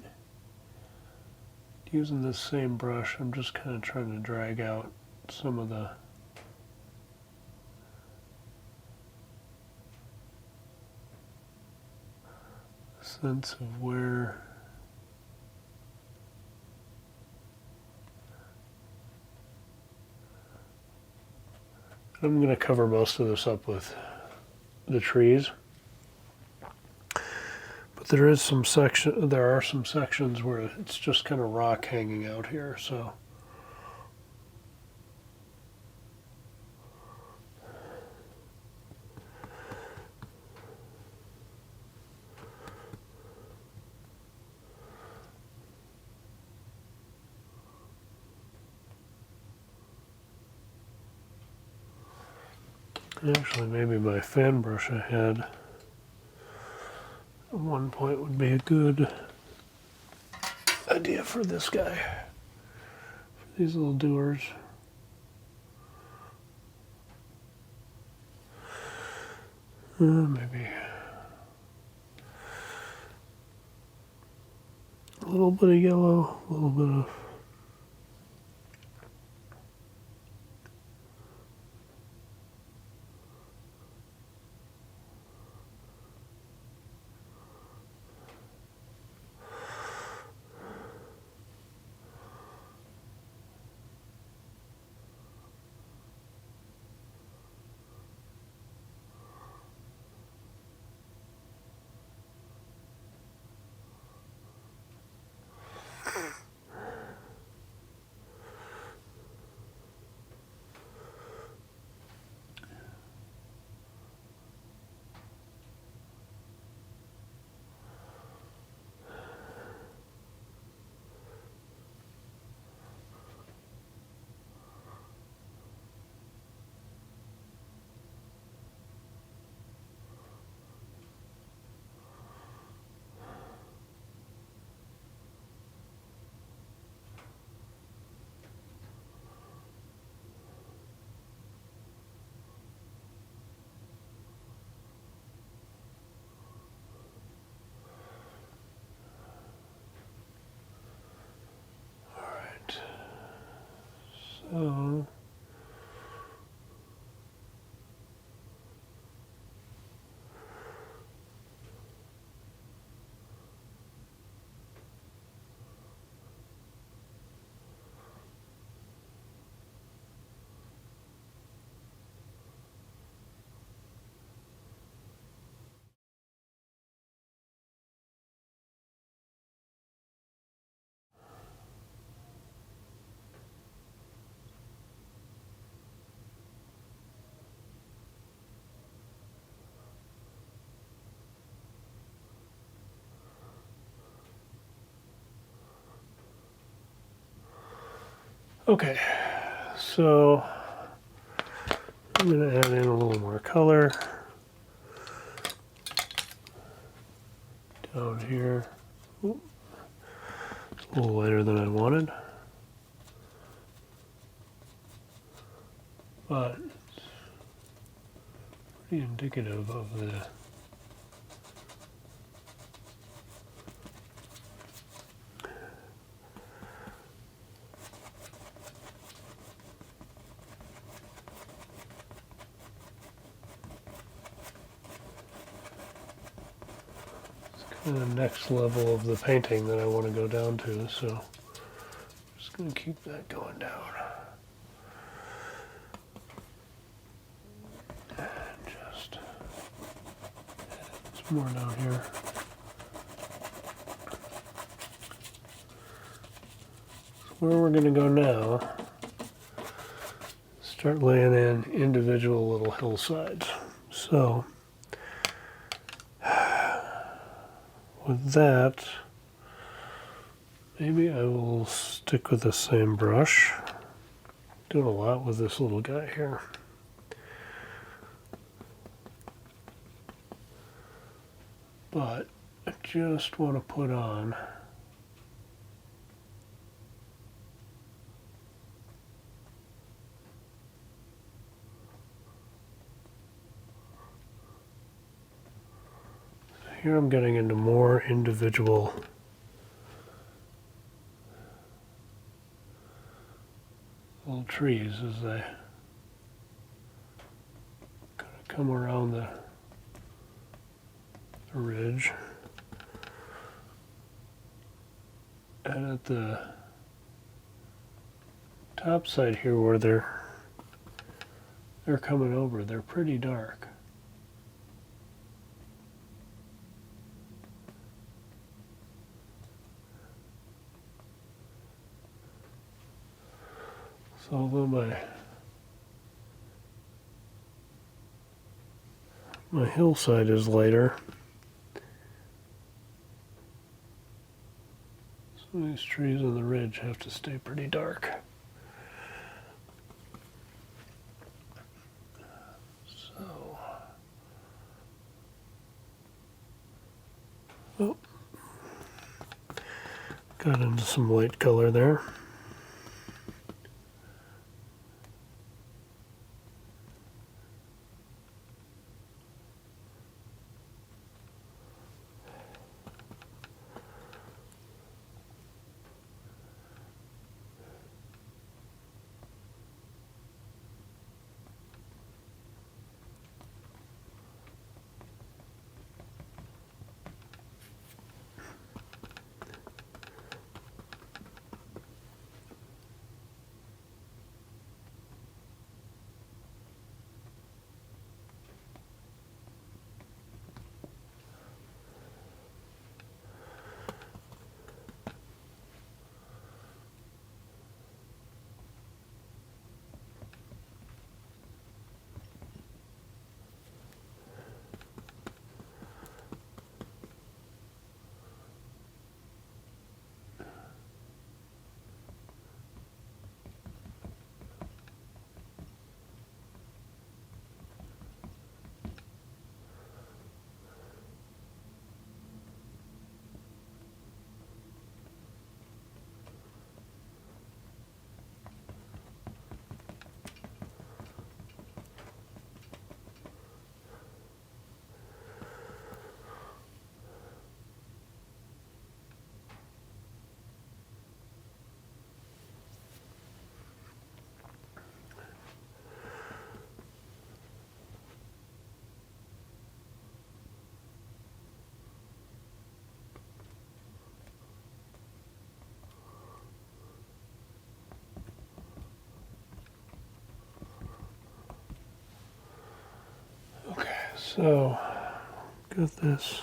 Using this same brush, I'm just kind of trying to drag out some of the sense of where I'm going to cover most of this up with the trees, but there are some sections where it's just kind of rock hanging out here, so actually maybe my fan brush I had at one point would be a good idea for this guy, for these little doers. Maybe a little bit of yellow, a little bit of so okay, so I'm going to add in a little more color down here. Ooh, a little lighter than I wanted. but it's pretty indicative of the the next level of the painting that I want to go down to, so I'm just going to keep that going down. And just some more down here. So where we're going to go now, start laying in individual little hillsides. So with that, maybe I will stick with the same brush. Doing a lot with this little guy here. But I just want to put on here. I'm getting into more individual little trees as they kind of come around the ridge. And at the top side here where they're coming over, they're pretty dark. So although my hillside is lighter, some of these trees on the ridge have to stay pretty dark. So, oh, got into some light color there. So, got this.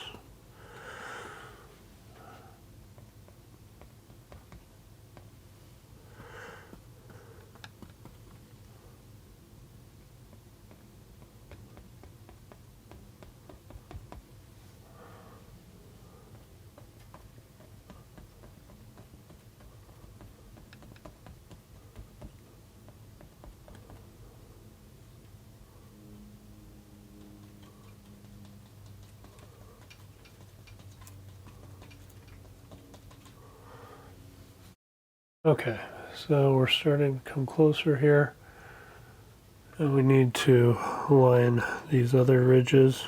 Okay, so we're starting to come closer here, And we need to line these other ridges.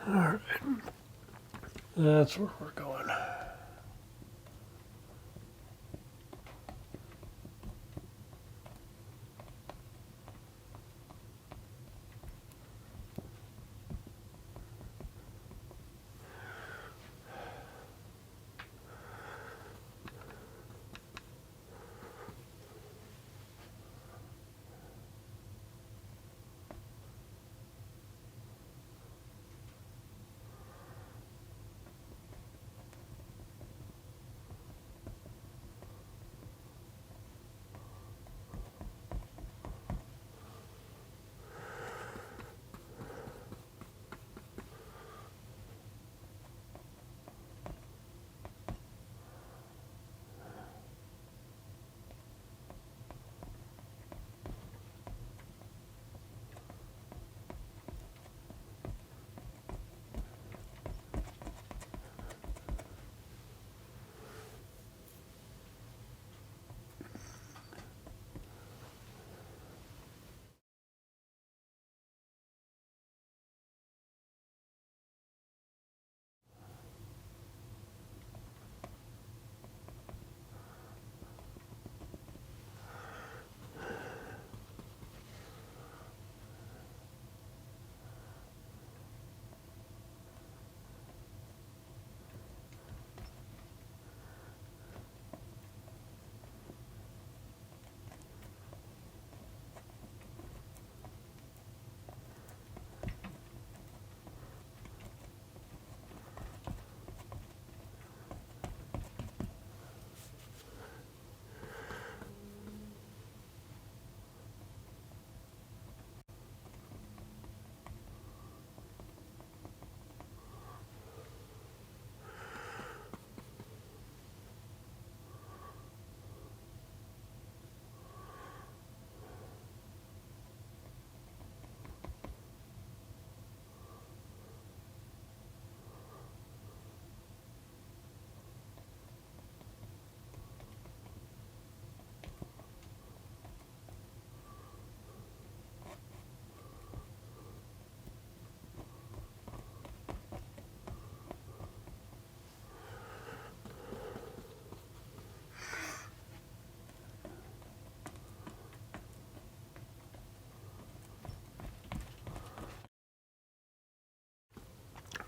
Alright, that's where we're going.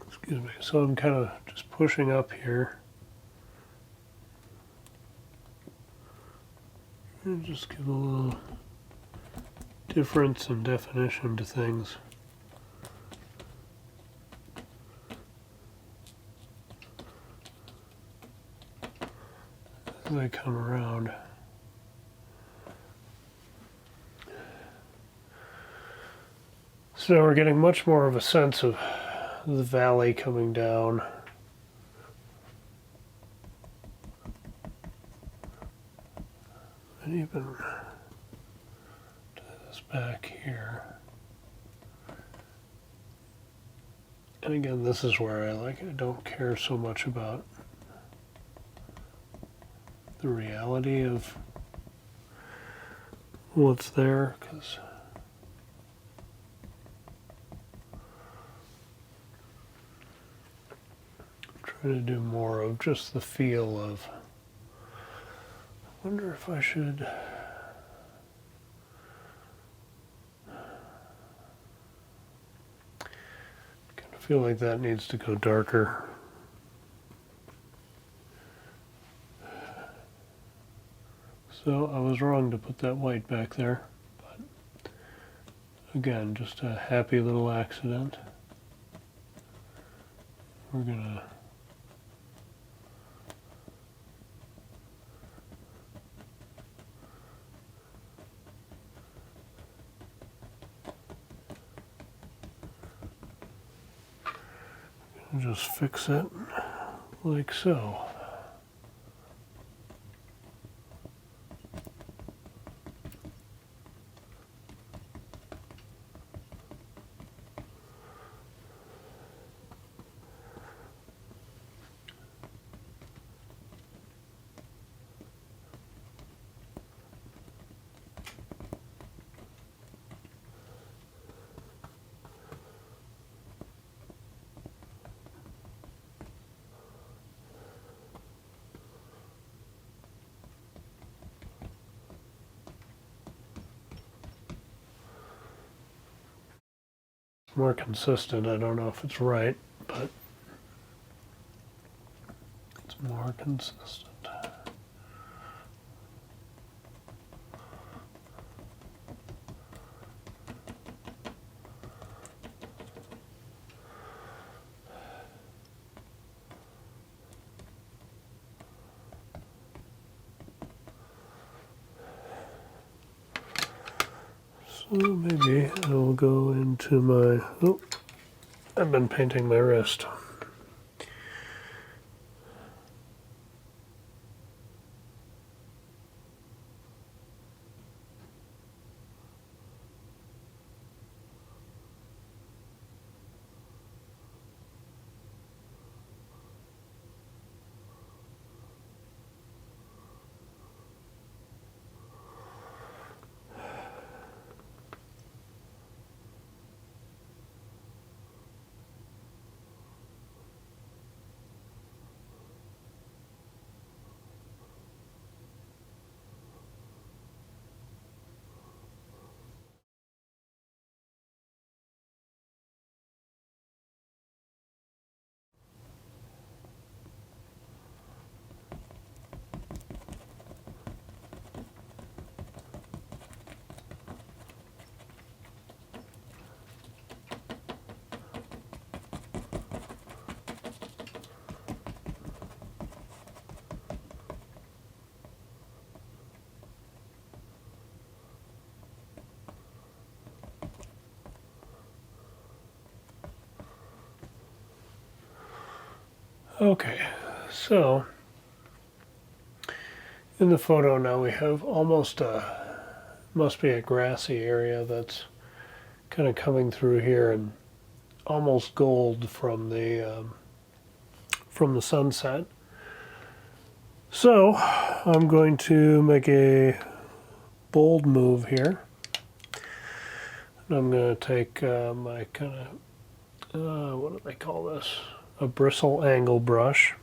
Excuse me. So I'm kind of just pushing up here. And just give a little difference and definition to things. as I come around. So now we're getting much more of a sense of the valley coming down. And even to this back here. And again, this is where I don't care so much about the reality of what's there, because I'm trying to do more of just the feel of, I wonder if I should kind of feel like that needs to go darker. So I was wrong to put that white back there, but again, just a happy little accident. We're gonna just fix it like so. More consistent. I don't know if it's right, but it's more consistent. So maybe I'll go into my, oh, I've been painting my wrist. Okay, so in the photo now we have almost must be a grassy area that's kind of coming through here and almost gold from the sunset. So I'm going to make a bold move here. And I'm going to take my kind of, what do they call this? A bristle angle brush.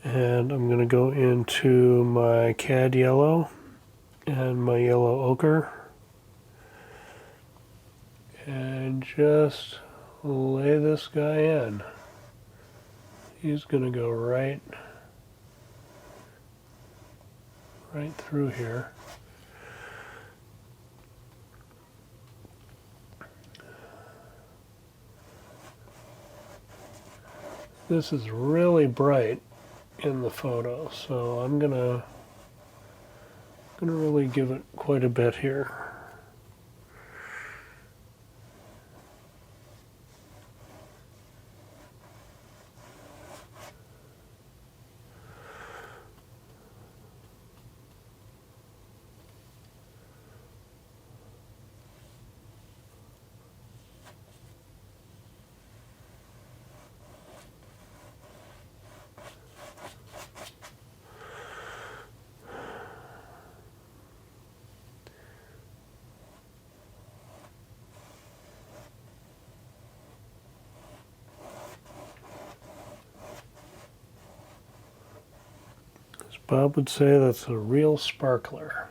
And I'm going to go into my cad yellow and my yellow ochre. And just lay this guy in. He's going to go right through here. This is really bright in the photo. So I'm gonna really give it quite a bit here. Bob would say that's a real sparkler.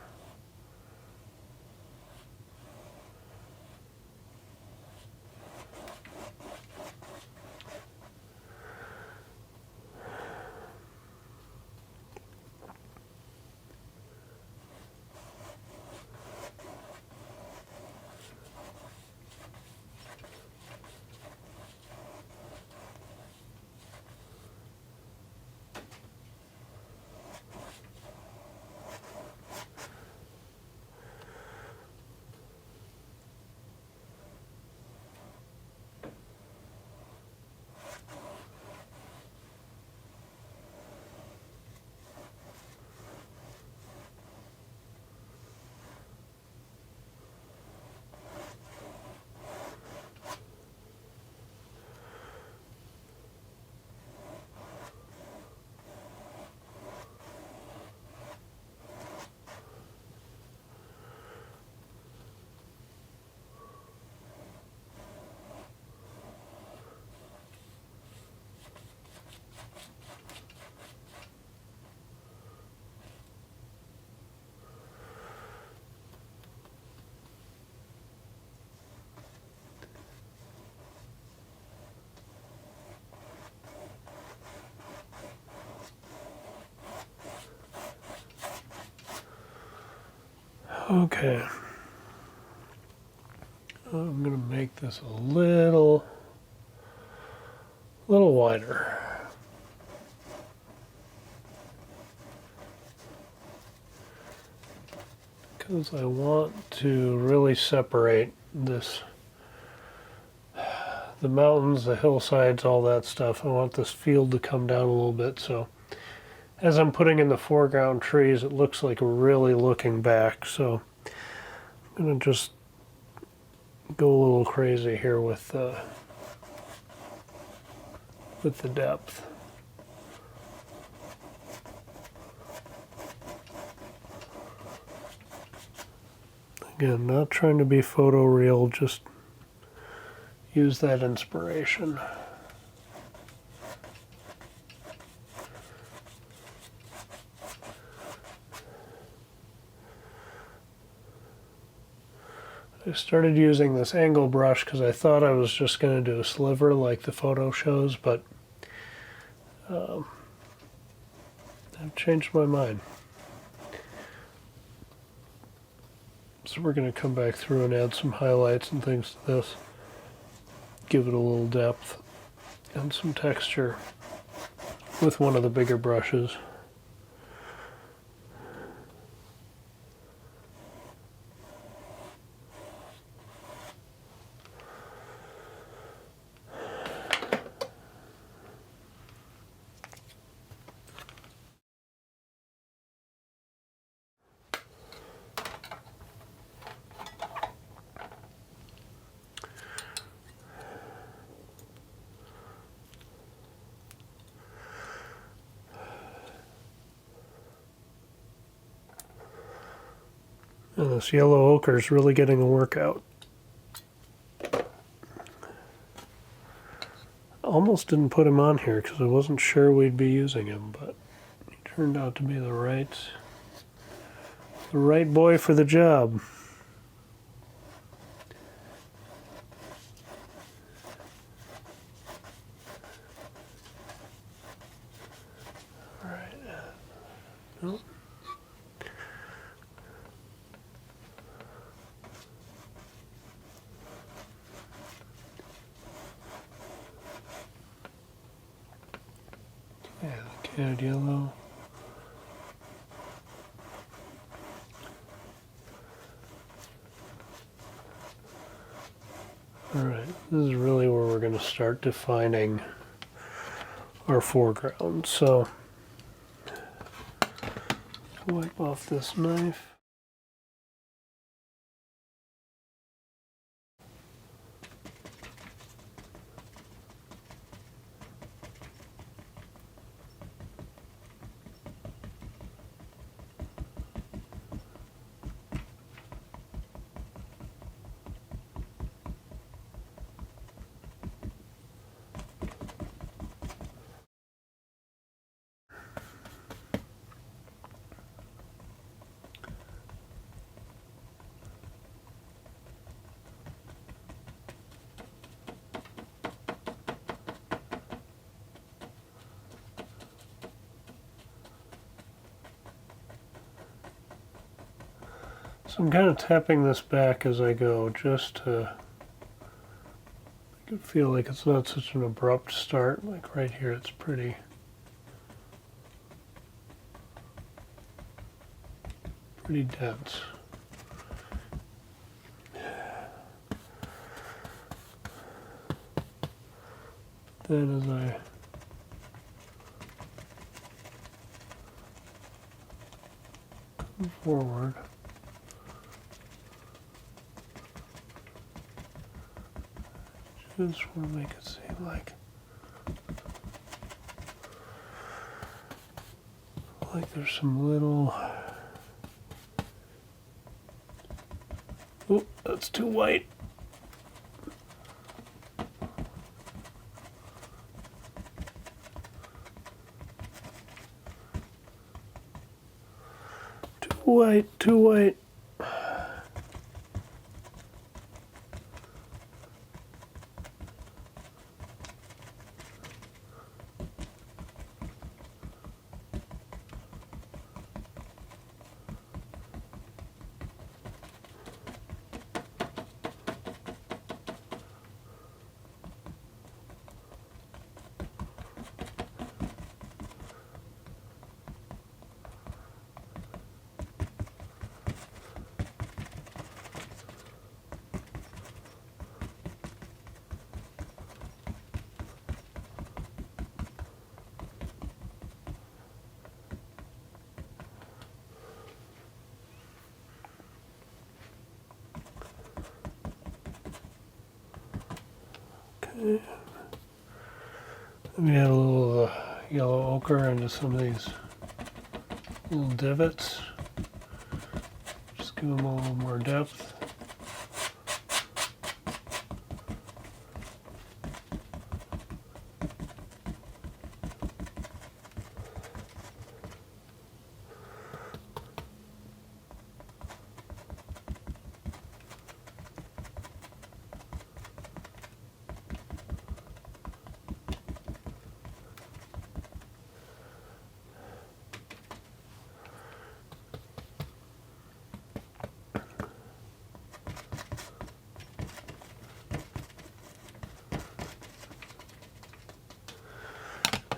Okay. I'm going to make this a little wider. Because I want to really separate this, the mountains, the hillsides, all that stuff. I want this field to come down a little bit, so as I'm putting in the foreground trees, it looks like really looking back. So I'm going to just go a little crazy here with the depth. Again, not trying to be photoreal, just use that inspiration. I started using this angle brush because I thought I was just going to do a sliver like the photo shows, but I've changed my mind. So we're going to come back through and add some highlights and things to this. Give it a little depth and some texture with one of the bigger brushes. And this yellow ochre is really getting a workout. Almost didn't put him on here because I wasn't sure we'd be using him, but he turned out to be the right boy for the job. All right. Oh. Yeah, the Cad yellow. Alright, this is really where we're going to start defining our foreground. So, wipe off this knife. So I'm kind of tapping this back as I go, just to make it feel like it's not such an abrupt start. Like right here, it's pretty dense. Then as I come forward, just want to make it seem like there's some little, oh, that's too white. Too white. Okay. Let me add a little yellow ochre into some of these little divots. Just give them a little more depth.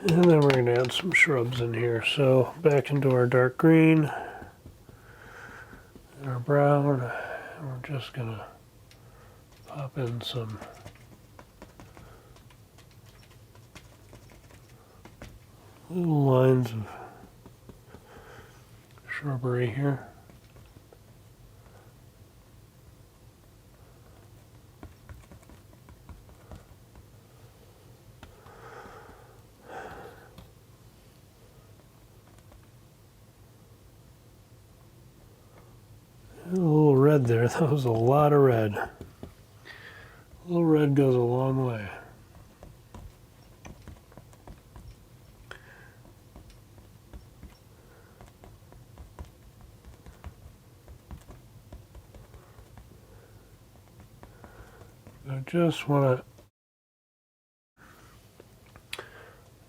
And then we're going to add some shrubs in here. So back into our dark green and our brown. And we're just going to pop in some little lines of shrubbery here. A little red there. That was a lot of red. A little red goes a long way. I just want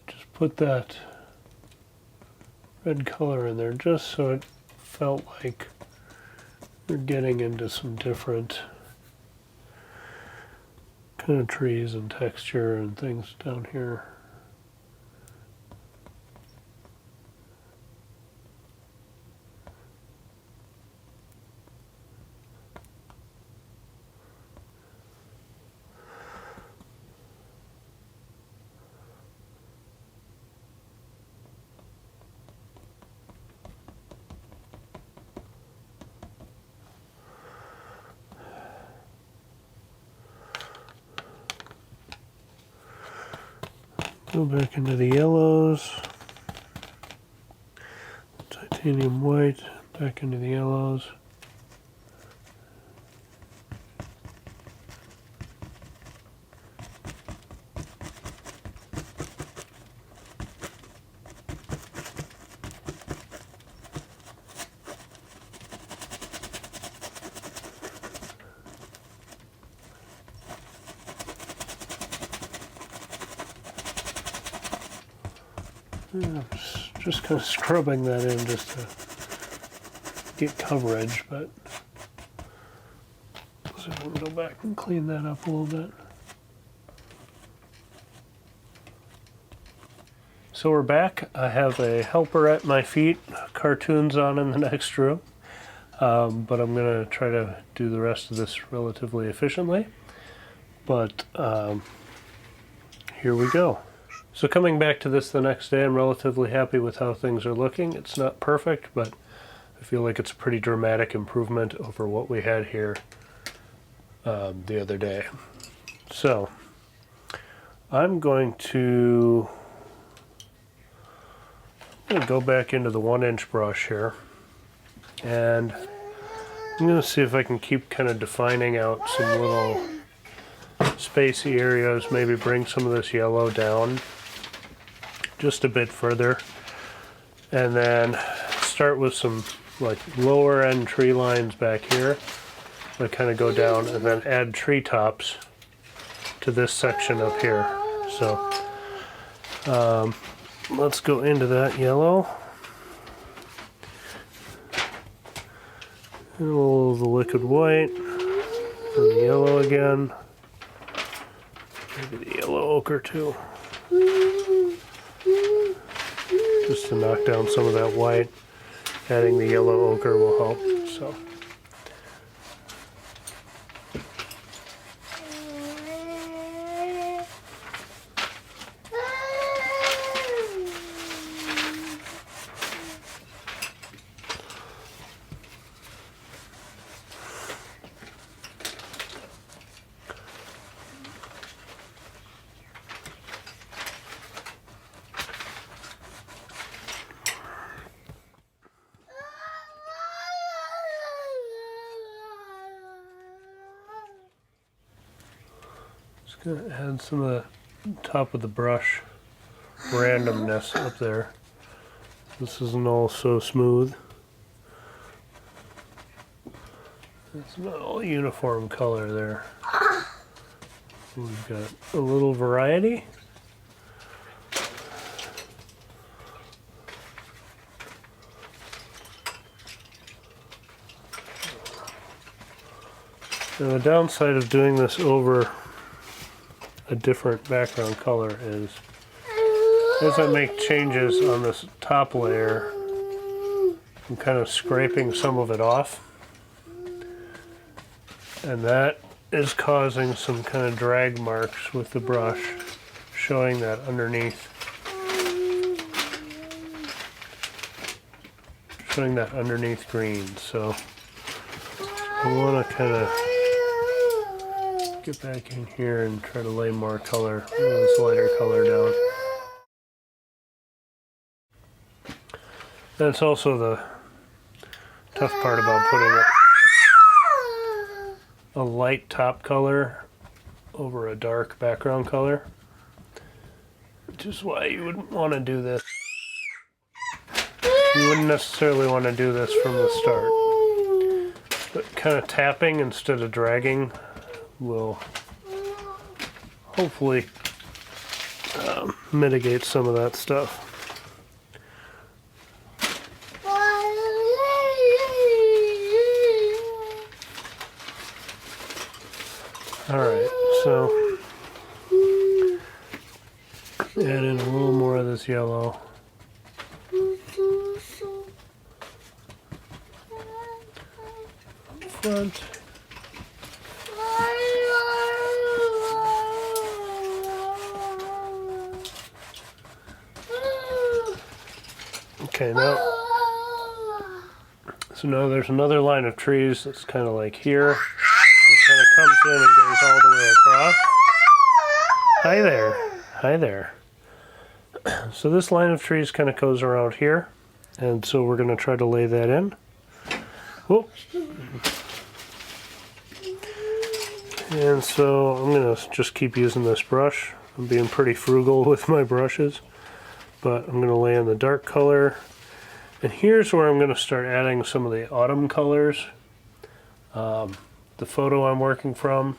to put that red color in there just so it felt like we're getting into some different kind of trees and texture and things down here. Go back into the yellows. Titanium white, back into the yellows. Just kind of scrubbing that in just to get coverage, but let's see if we can go back and clean that up a little bit. So we're back. I have a helper at my feet, cartoons on in the next room, but I'm going to try to do the rest of this relatively efficiently. But here we go. So coming back to this the next day, I'm relatively happy with how things are looking. It's not perfect, but I feel like it's a pretty dramatic improvement over what we had here the other day. So I'm going to go back into the 1-inch brush here, and I'm going to see if I can keep kind of defining out some little spacey areas, maybe bring some of this yellow down just a bit further, and then start with some like lower end tree lines back here that kind of go down, and then add treetops to this section up here. So let's go into that yellow. And a little of the liquid white, and the yellow again, maybe the yellow ochre too. Just to knock down some of that white. Adding the yellow ochre will help. So. Gonna add some of the top of the brush randomness up there. This isn't all so smooth. It's not all uniform color there. We've got a little variety. Now the downside of doing this over a different background color is, as I make changes on this top layer, I'm kind of scraping some of it off, and that is causing some kind of drag marks with the brush, showing that underneath green. So I want to kind of get back in here and try to lay more color, this lighter color down. That's also the tough part about putting a light top color over a dark background color, which is why you wouldn't want to do this. You wouldn't necessarily want to do this from the start, but kind of tapping instead of dragging will hopefully mitigate some of that stuff. Alright, so add in a little more of this yellow. Front. Okay, now there's another line of trees that's kind of like here. It kind of comes in and goes all the way across. Hi there. Hi there. So this line of trees kind of goes around here, and so we're going to try to lay that in. Whoop. And so I'm going to just keep using this brush. I'm being pretty frugal with my brushes, but I'm going to lay in the dark color. And here's where I'm going to start adding some of the autumn colors. The photo I'm working from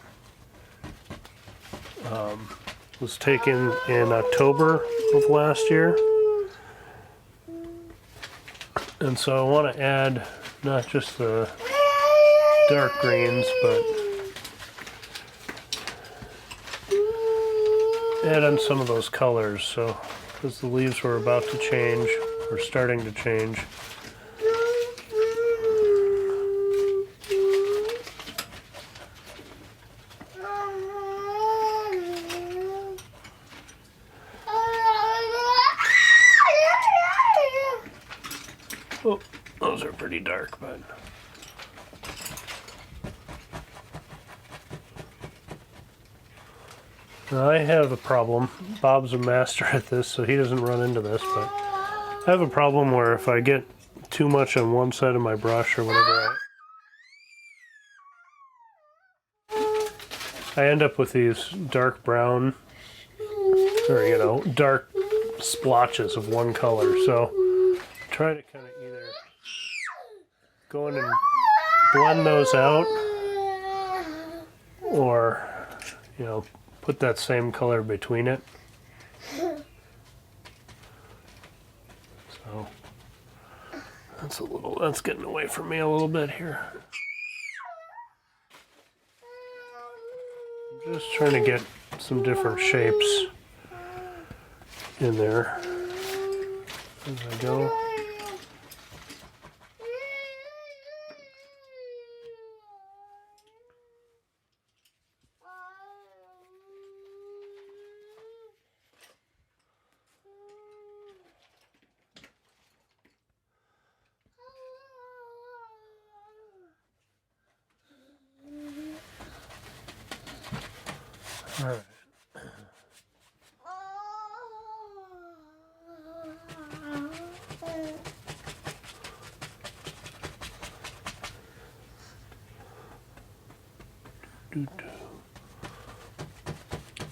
was taken in October of last year. And so I want to add not just the dark greens, but add in some of those colors. So as the leaves were about to change, or starting to change, oh, those are pretty dark, but now I have a problem. Bob's a master at this, so he doesn't run into this, but I have a problem where if I get too much on one side of my brush or whatever, I end up with these dark brown, or dark splotches of one color. So try to kind of either go in and blend those out, or put that same color between it. So that's getting away from me a little bit here. I'm just trying to get some different shapes in there as I go. All right.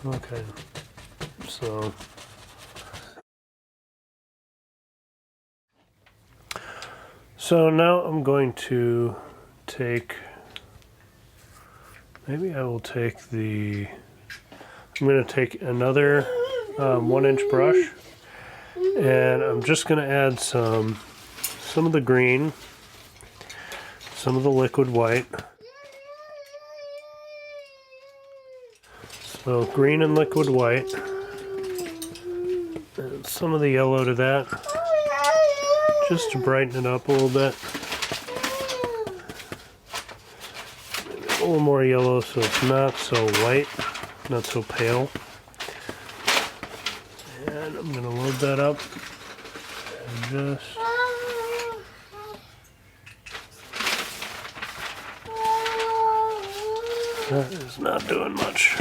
Okay, so now I'm going to take, maybe I will take I'm going to take another 1-inch brush, and I'm just going to add some of the green, some of the liquid white. So green and liquid white, and some of the yellow to that, just to brighten it up a little bit. Maybe a little more yellow so it's not so white, not so pale. And I'm going to load that up and just... That is not doing much.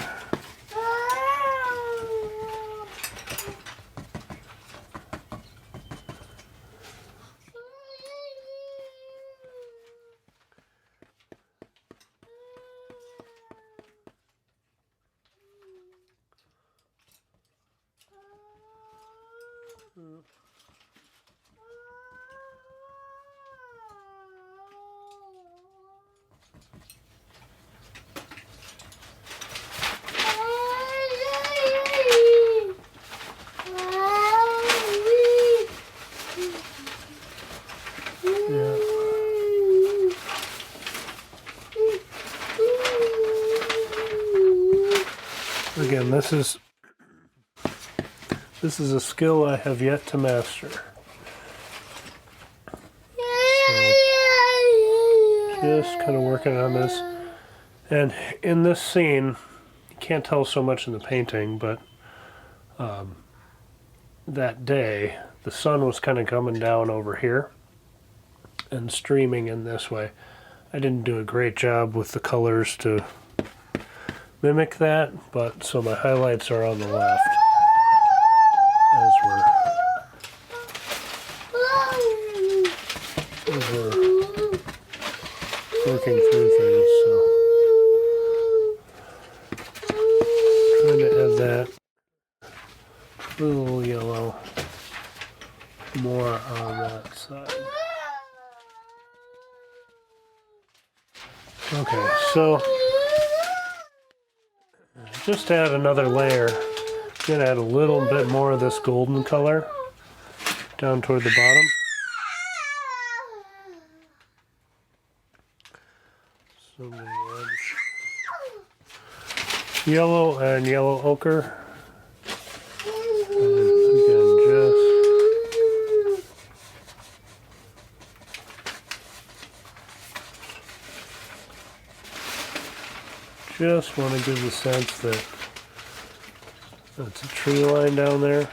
Again, this is a skill I have yet to master. So, just kind of working on this. And in this scene, you can't tell so much in the painting, but that day, the sun was kind of coming down over here and streaming in this way. I didn't do a great job with the colors to mimic that, but so my highlights are on the left. as we're working through things. So trying to add that little yellow more on that side. Okay, so just add another layer. Gonna add a little bit more of this golden color down toward the bottom. So I'm gonna add yellow and yellow ochre. And again, just want to give the sense that that's a tree line down there.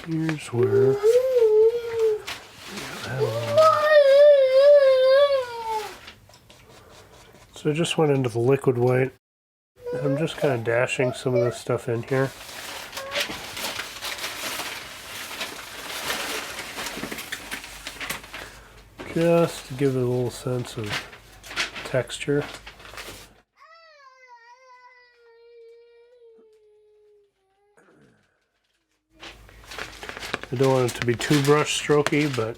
Here's where so I just went into the liquid white. I'm just kind of dashing some of this stuff in here. Just to give it a little sense of texture. I don't want it to be too brush strokey, but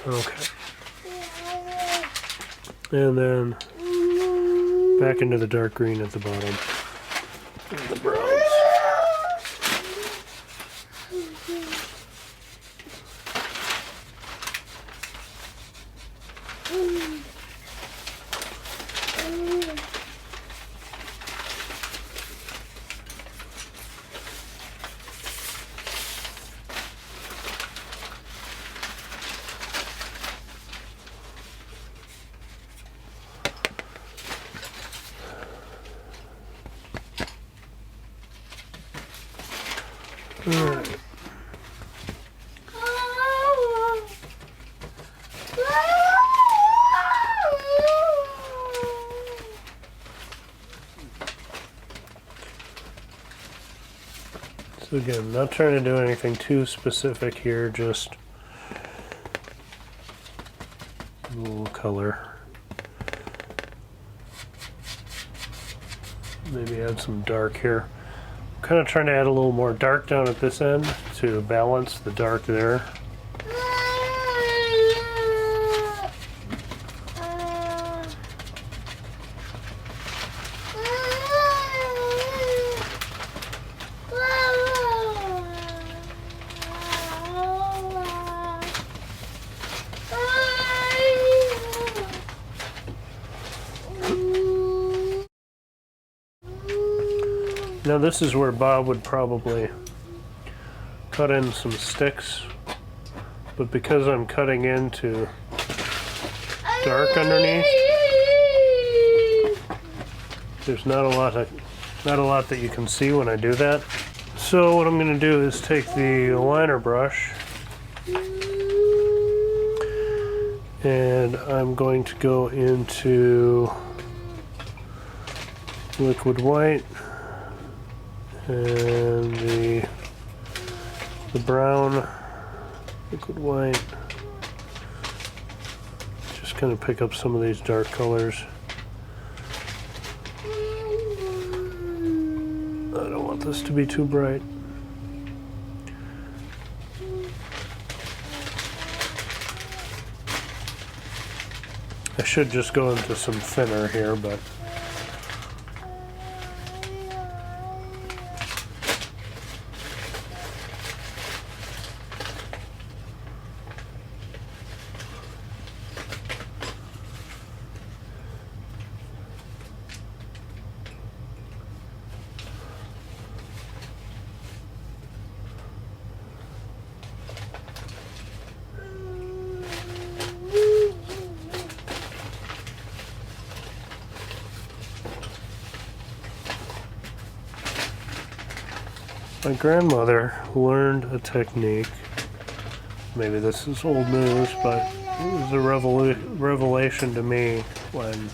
okay. And then back into the dark green at the bottom. And the browns. Alright. So again, not trying to do anything too specific here, just a little color. Maybe add some dark here. Kind of trying to add a little more dark down at this end to balance the dark there. Now this is where Bob would probably cut in some sticks, but because I'm cutting into dark underneath, there's not a lot that you can see when I do that. So what I'm going to do is take the liner brush and I'm going to go into liquid white and the brown, liquid white. Just kind of pick up some of these dark colors. I don't want this to be too bright. I should just go into some thinner here, but My grandmother learned a technique. Maybe this is old news, but it was a revelation to me when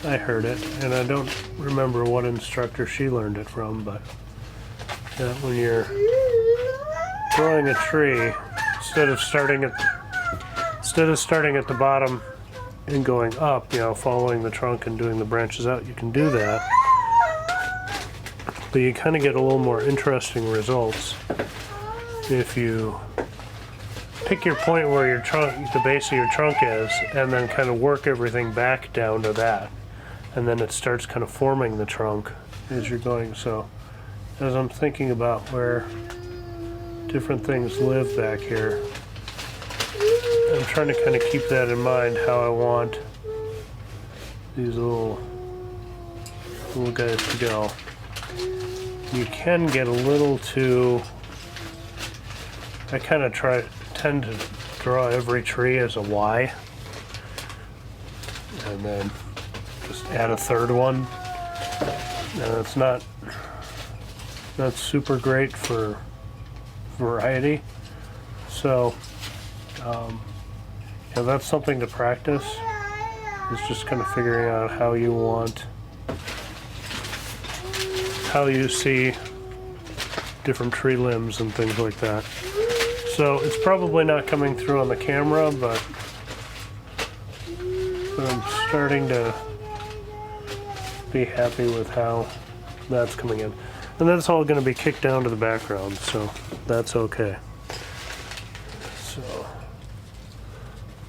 I heard it, and I don't remember what instructor she learned it from, but when you're growing a tree, instead of starting at the bottom and going up, following the trunk and doing the branches out, you can do that, but you kind of get a little more interesting results if you pick your point where your trunk, the base of your trunk is, and then kind of work everything back down to that. And then it starts kind of forming the trunk as you're going. So as I'm thinking about where different things live back here, I'm trying to kind of keep that in mind, how I want these little guys to go. You can get a little too, I kind of tend to draw every tree as a Y, and then just add a third one. And it's not super great for variety. So that's something to practice. It's just kind of figuring out how you see different tree limbs and things like that. So it's probably not coming through on the camera, but I'm starting to be happy with how that's coming in. And that's all going to be kicked down to the background, so that's okay. So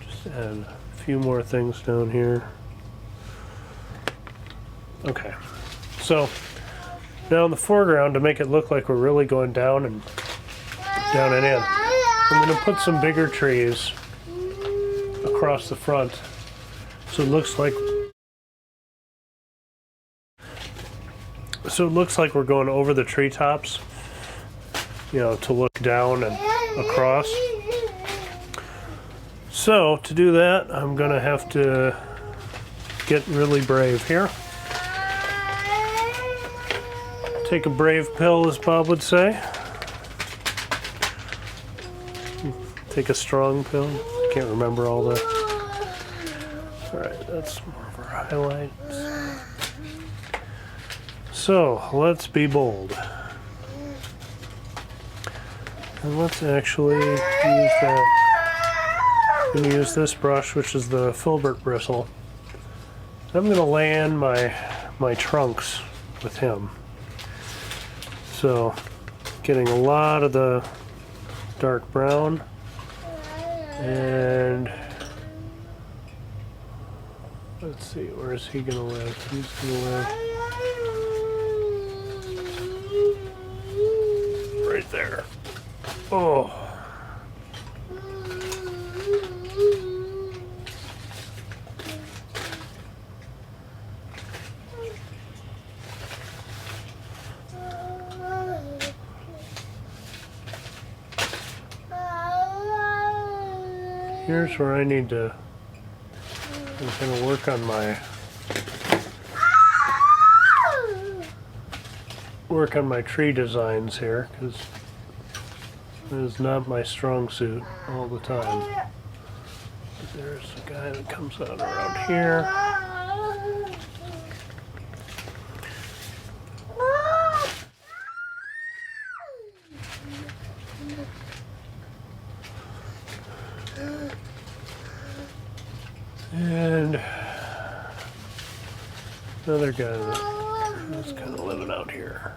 just add a few more things down here. Okay, so now in the foreground, to make it look like we're really going down and in, I'm going to put some bigger trees across the front, so it looks like we're going over the treetops, to look down and across. So to do that, I'm going to have to get really brave here. Take a brave pill, as Bob would say. Take a strong pill. I can't remember all the... Alright, that's more of our highlights. So, let's be bold. And let's actually use that. I'm going to use this brush, which is the filbert bristle. I'm going to lay in my trunks with him. So, getting a lot of the dark brown, and let's see, where is he gonna live? He's gonna live right there. Oh. Here's where I need to kind of work on my tree designs here, because it is not my strong suit all the time. But there's a guy that comes out around here. And another guy that's kind of living out here.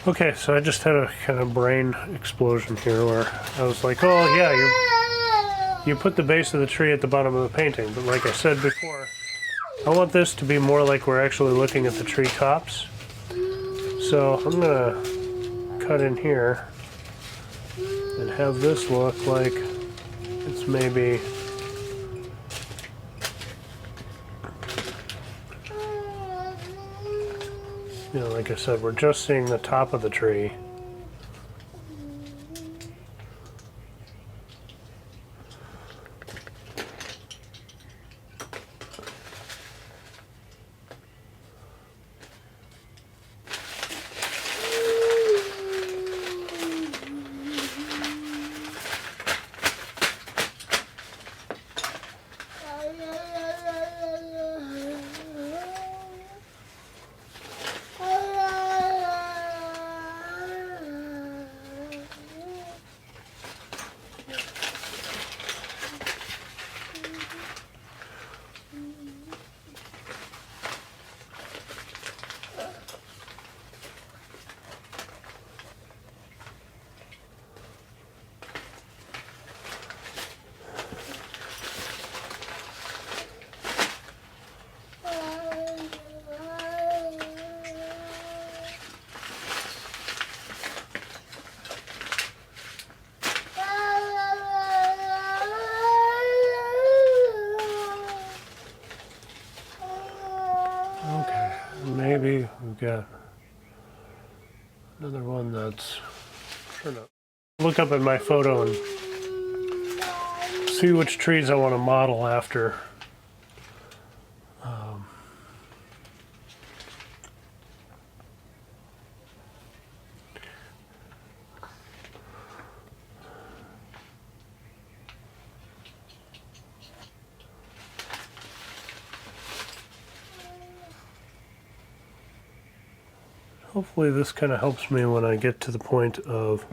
Okay, so I just had a kind of brain explosion here where I was like, oh yeah, you put the base of the tree at the bottom of the painting, but like I said before, I want this to be more like we're actually looking at the tree tops. So I'm gonna cut in here and have this look like it's maybe like I said, we're just seeing the top of the tree. And that's trying to look up at my photo and see which trees I want to model after. Hopefully this kind of helps me when I get to the point of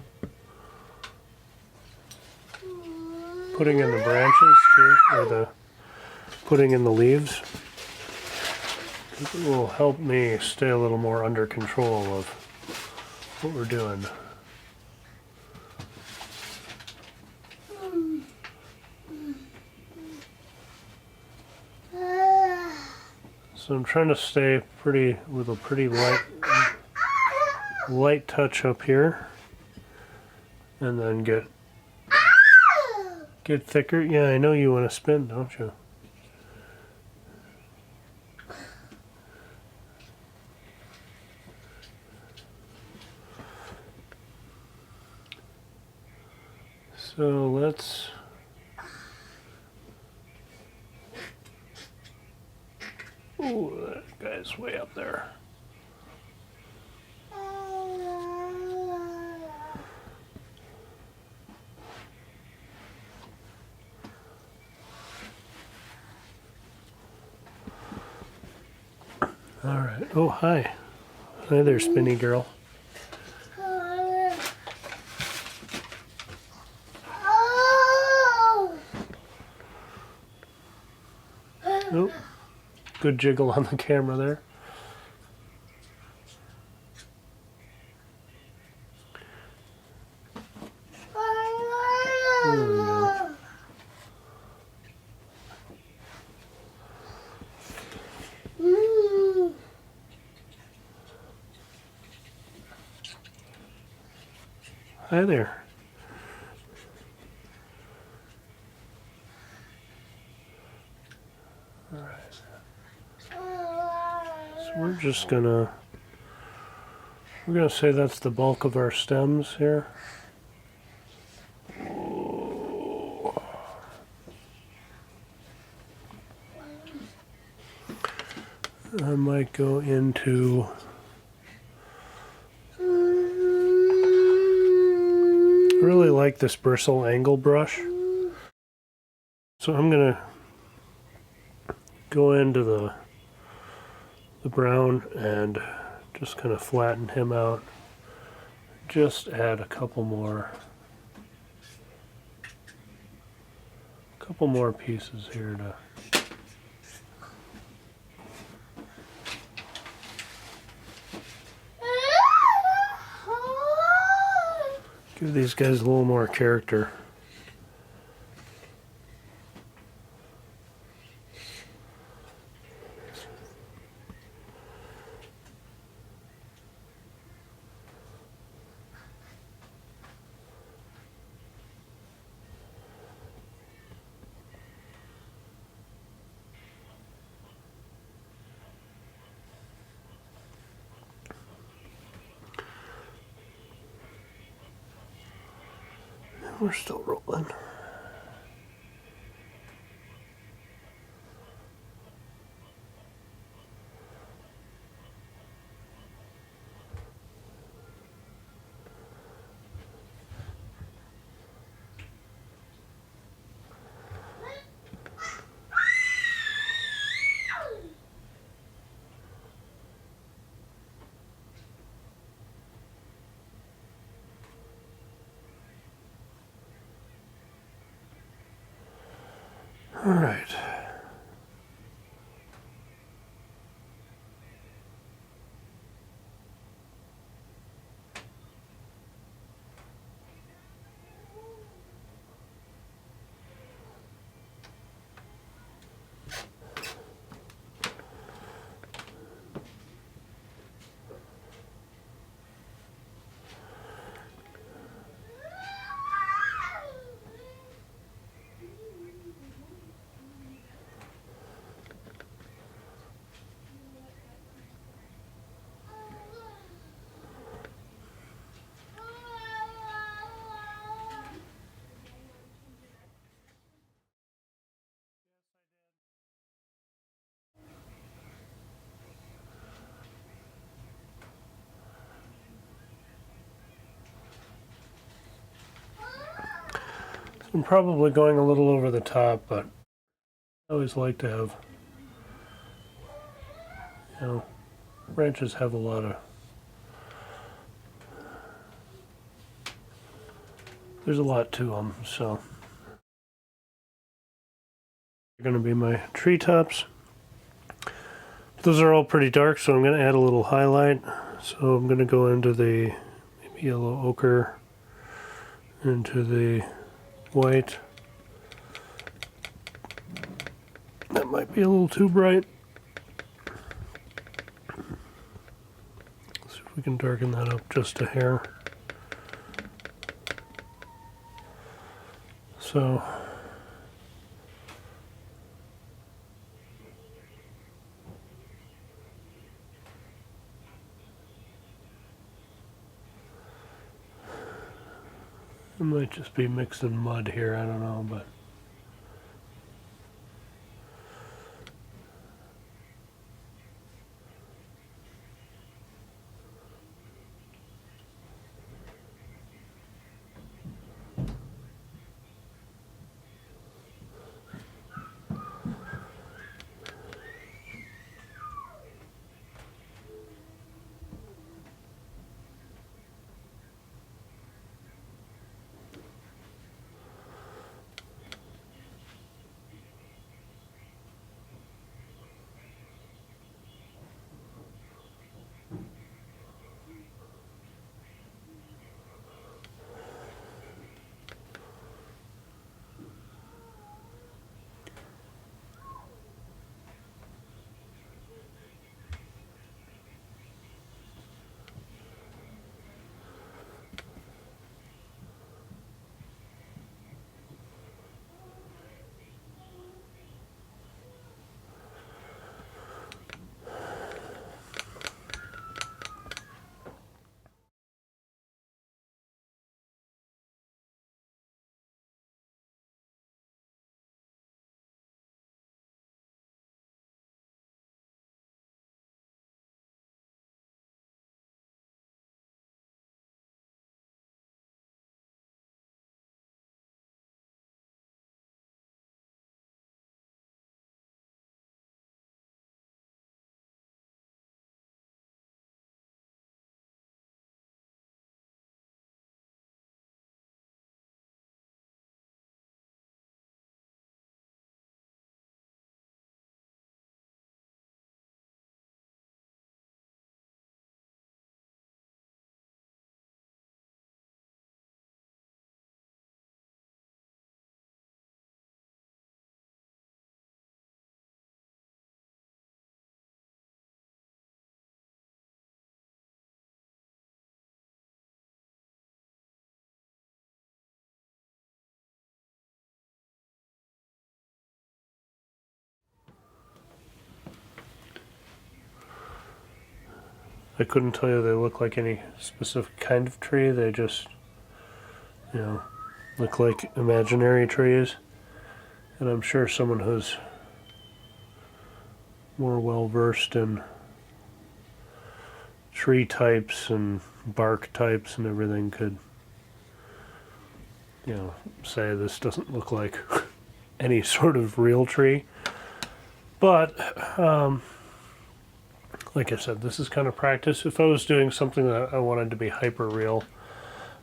putting in the branches too, or putting in the leaves. It will help me stay a little more under control of what we're doing. So I'm trying to stay with a pretty light touch up here, and then get thicker. Yeah, I know you want to spin, don't you? So let's ooh, that guy's way up there. All right. Oh, hi. Hi there, spinny girl. Oh, good jiggle on the camera there. There we go. Hi there. All right. So we're gonna say that's the bulk of our stems here. I might go into I really like this bristle angle brush. So I'm gonna go into the brown and just kind of flatten him out. Just add a couple more pieces here to give these guys a little more character. We're still rolling. All right. I'm probably going a little over the top, but I always like to have, branches have a lot of, there's a lot to them, so. They're going to be my treetops. Those are all pretty dark, so I'm going to add a little highlight. So I'm going to go into the maybe yellow ochre, into the white. That might be a little too bright. See if we can darken that up just a hair. So it might just be mixing mud here, I don't know, but I couldn't tell you they look like any specific kind of tree. They just, look like imaginary trees. And I'm sure someone who's more well versed in tree types and bark types and everything could, say this doesn't look like any sort of real tree. But, like I said, this is kind of practice. If I was doing something that I wanted to be hyper real,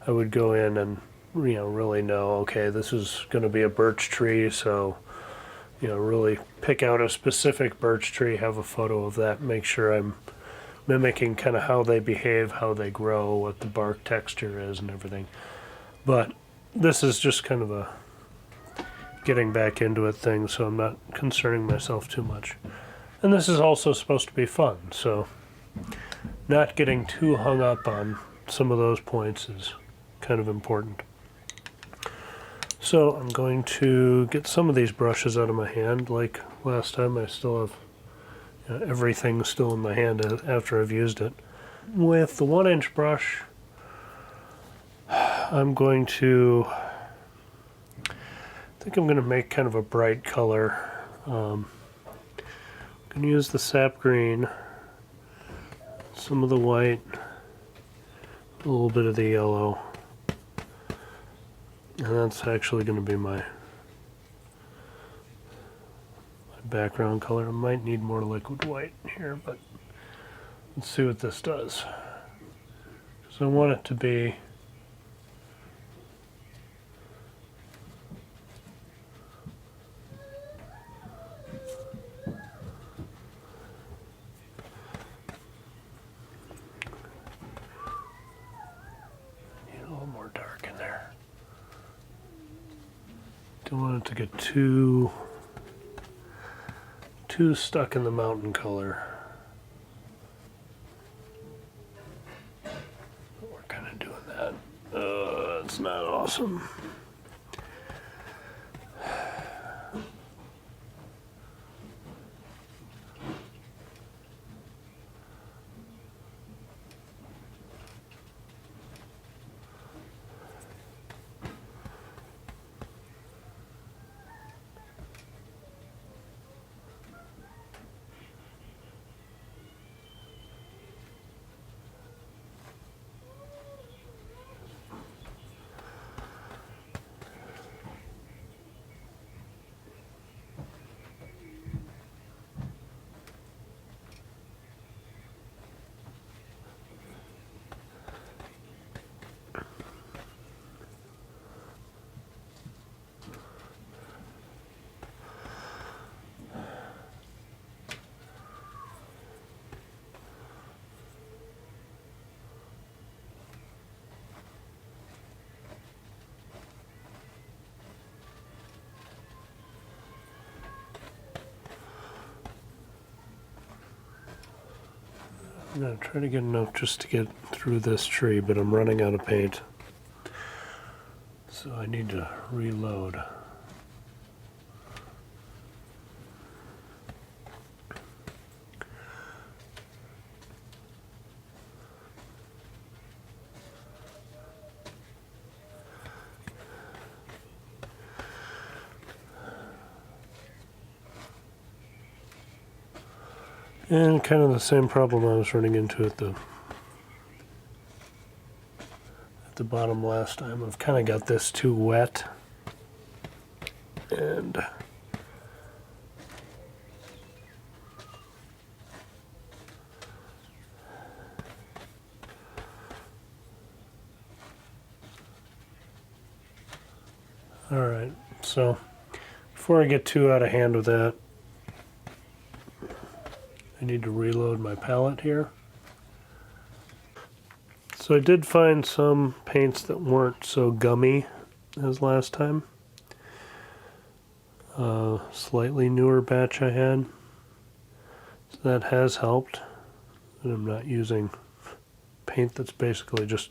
I would go in and, really know, okay, this is going to be a birch tree, so, really pick out a specific birch tree, have a photo of that, make sure I'm mimicking kind of how they behave, how they grow, what the bark texture is and everything. But this is just kind of a getting back into it thing, so I'm not concerning myself too much. And this is also supposed to be fun, so not getting too hung up on some of those points is kind of important. So I'm going to get some of these brushes out of my hand. Like last time, I still have everything still in my hand after I've used it. With the 1-inch brush, I'm going to, I think I'm going to make kind of a bright color. I'm going to use the sap green, some of the white, a little bit of the yellow. And that's actually going to be my background color. I might need more liquid white here, but let's see what this does. So I want it to be a little more dark in there. Don't want it to get too stuck in the mountain color. We're kind of doing that. It's not awesome. I'm going to try to get enough just to get through this tree, but I'm running out of paint. So I need to reload. And kind of the same problem I was running into at the bottom last time. I've kind of got this too wet. And alright, so before I get too out of hand with that, I need to reload my palette here. So I did find some paints that weren't so gummy as last time. Slightly newer batch I had. So that has helped. And I'm not using paint that's basically just,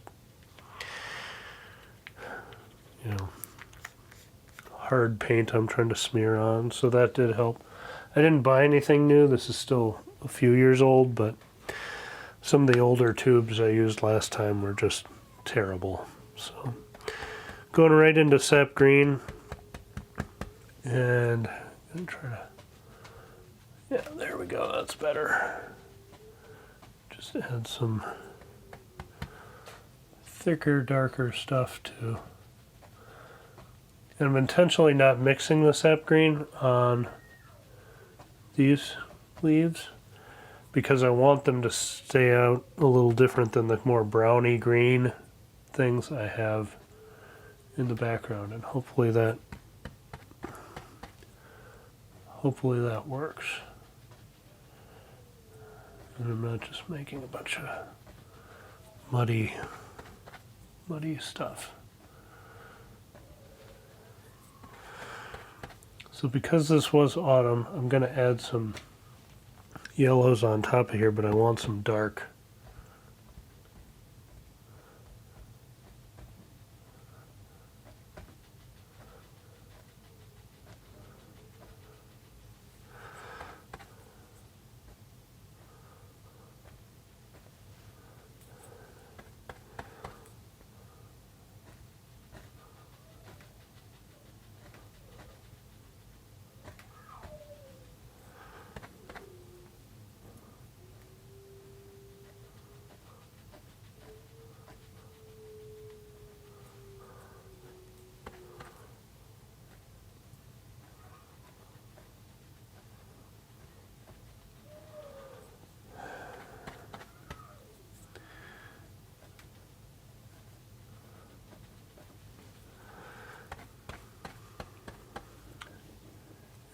hard paint I'm trying to smear on. So that did help. I didn't buy anything new. This is still a few years old, but some of the older tubes I used last time were just terrible. So going right into sap green, and I'm gonna try to, yeah, there we go, that's better. Just add some thicker, darker stuff too. And I'm intentionally not mixing the sap green on these leaves because I want them to stay out a little different than the more browny green things I have in the background, and hopefully that works. And I'm not just making a bunch of muddy stuff. So because this was autumn, I'm going to add some yellows on top of here, but I want some dark.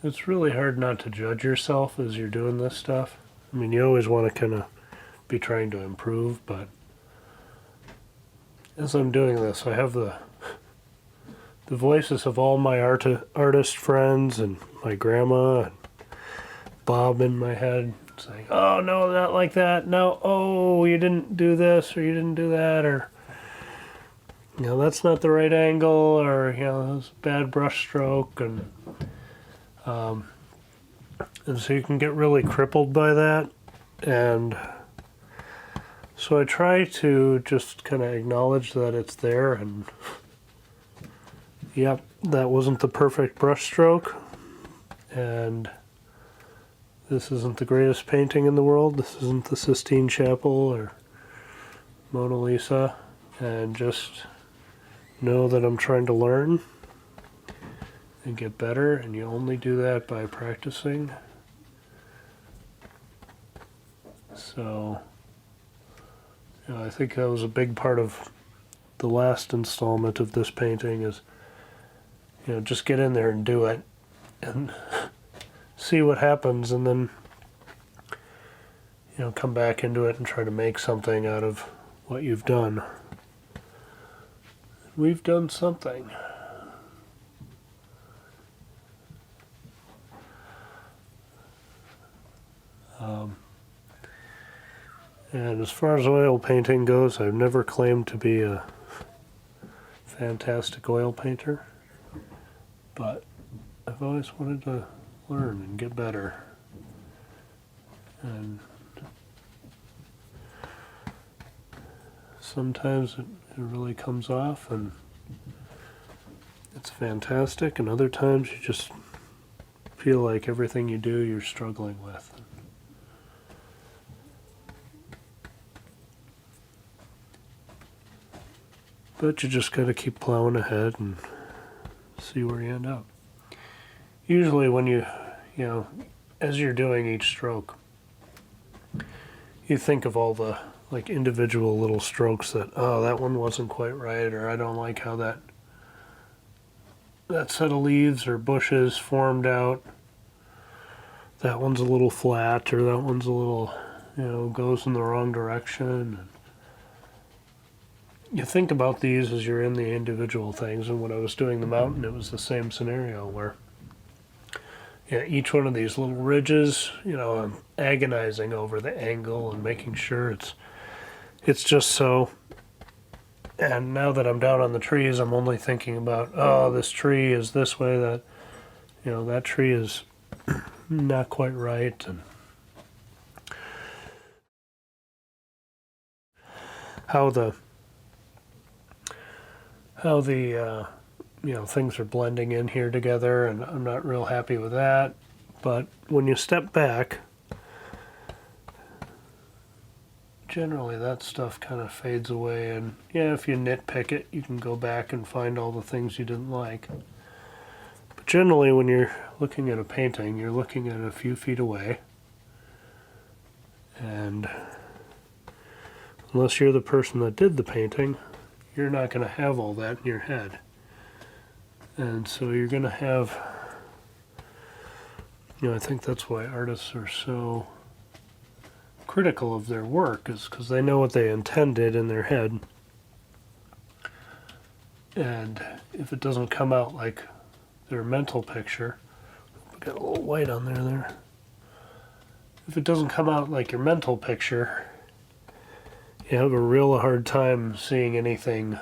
it's really hard not to judge yourself as you're doing this stuff. I mean, you always want to kind of be trying to improve, but as I'm doing this, I have the voices of all my artist friends and my grandma and Bob in my head saying, "Oh no, not like that. No, oh, you didn't do this or you didn't do that, or that's not the right angle, or it's a bad brush stroke," and so you can get really crippled by that. And so I try to just kind of acknowledge that it's there, and yep, that wasn't the perfect brush stroke, and this isn't the greatest painting in the world. This isn't the Sistine Chapel or Mona Lisa, and just know that I'm trying to learn and get better, and you only do that by practicing. So, I think that was a big part of the last installment of this painting is, just get in there and do it and see what happens, and then, come back into it and try to make something out of what you've done. We've done something. And as far as oil painting goes, I've never claimed to be a fantastic oil painter, but I've always wanted to learn and get better. And sometimes it really comes off and it's fantastic, and other times you just feel like everything you do you're struggling with. But you just got to keep plowing ahead and see where you end up. Usually when as you're doing each stroke, you think of all the individual little strokes that, oh, that one wasn't quite right, or I don't like how that set of leaves or bushes formed out. That one's a little flat, or that one's a little, goes in the wrong direction. You think about these as you're in the individual things, and when I was doing the mountain, it was the same scenario where each one of these little ridges, I'm agonizing over the angle and making sure it's just so. And now that I'm down on the trees, I'm only thinking about, oh, this tree is this way, that that tree is not quite right, and how the things are blending in here together, and I'm not real happy with that. But when you step back, generally that stuff kind of fades away, and if you nitpick it, you can go back and find all the things you didn't like. But generally when you're looking at a painting, you're looking at it a few feet away, and unless you're the person that did the painting, you're not going to have all that in your head. And so you're going to have, I think that's why artists are so critical of their work, is because they know what they intended in their head. And if it doesn't come out like their mental picture, we got a little white on there. If it doesn't come out like your mental picture, you have a real hard time seeing anything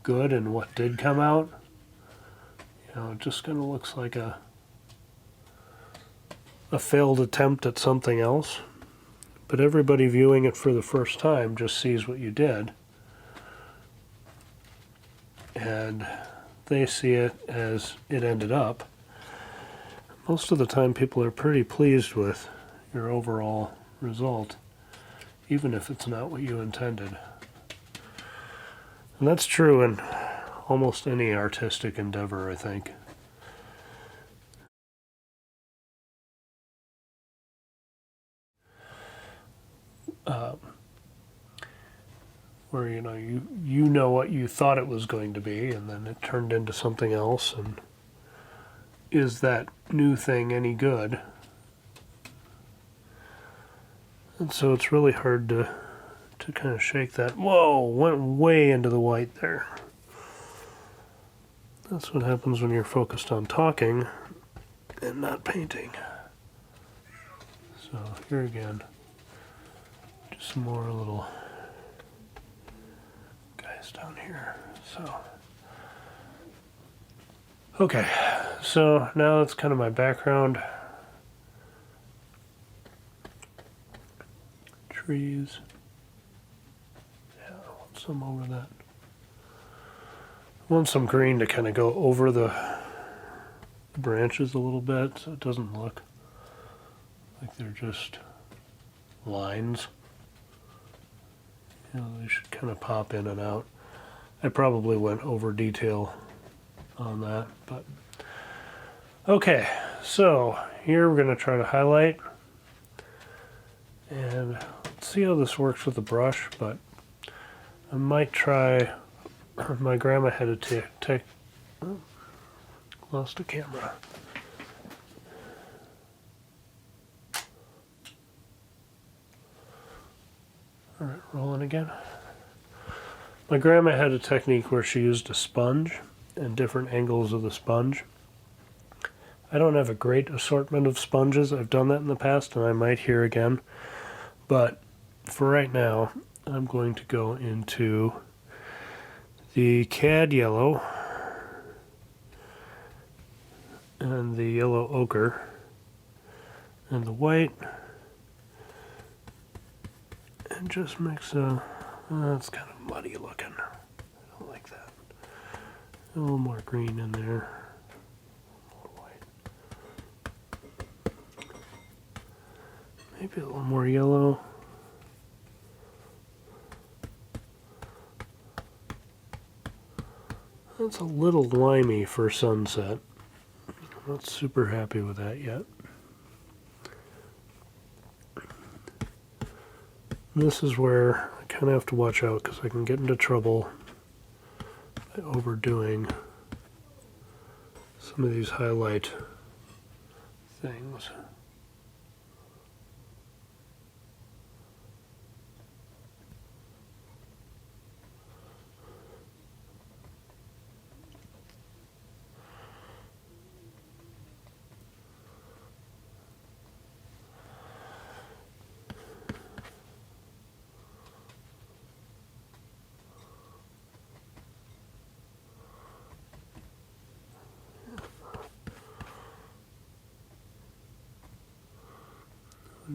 good in what did come out. It just kind of looks like a failed attempt at something else. But everybody viewing it for the first time just sees what you did, and they see it as it ended up. Most of the time people are pretty pleased with your overall result, even if it's not what you intended. And that's true in almost any artistic endeavor, I think. Where you know what you thought it was going to be, and then it turned into something else, and is that new thing any good? And so it's really hard to kind of shake that. Whoa, went way into the white there. That's what happens when you're focused on talking and not painting. So here again, just some more little guys down here. So, okay, so now that's kind of my background. Trees. Yeah, I want some over that. I want some green to kind of go over the branches a little bit so it doesn't look like they're just lines. You know, they should kind of pop in and out. I probably went over detail on that, but okay, so here we're going to try to highlight, and let's see how this works with the brush. But I might try, my grandma had to take, oh, lost a camera. All right, rolling again. My grandma had a technique where she used a sponge and different angles of the sponge. I don't have a great assortment of sponges. I've done that in the past, and I might here again. But for right now, I'm going to go into the cad yellow and the yellow ochre and the white, and just mix it's kind of muddy looking. I don't like that. A little more green in there. More white. Maybe a little more yellow. That's a little limey for sunset. I'm not super happy with that yet. This is where I kind of have to watch out because I can get into trouble by overdoing some of these highlight things.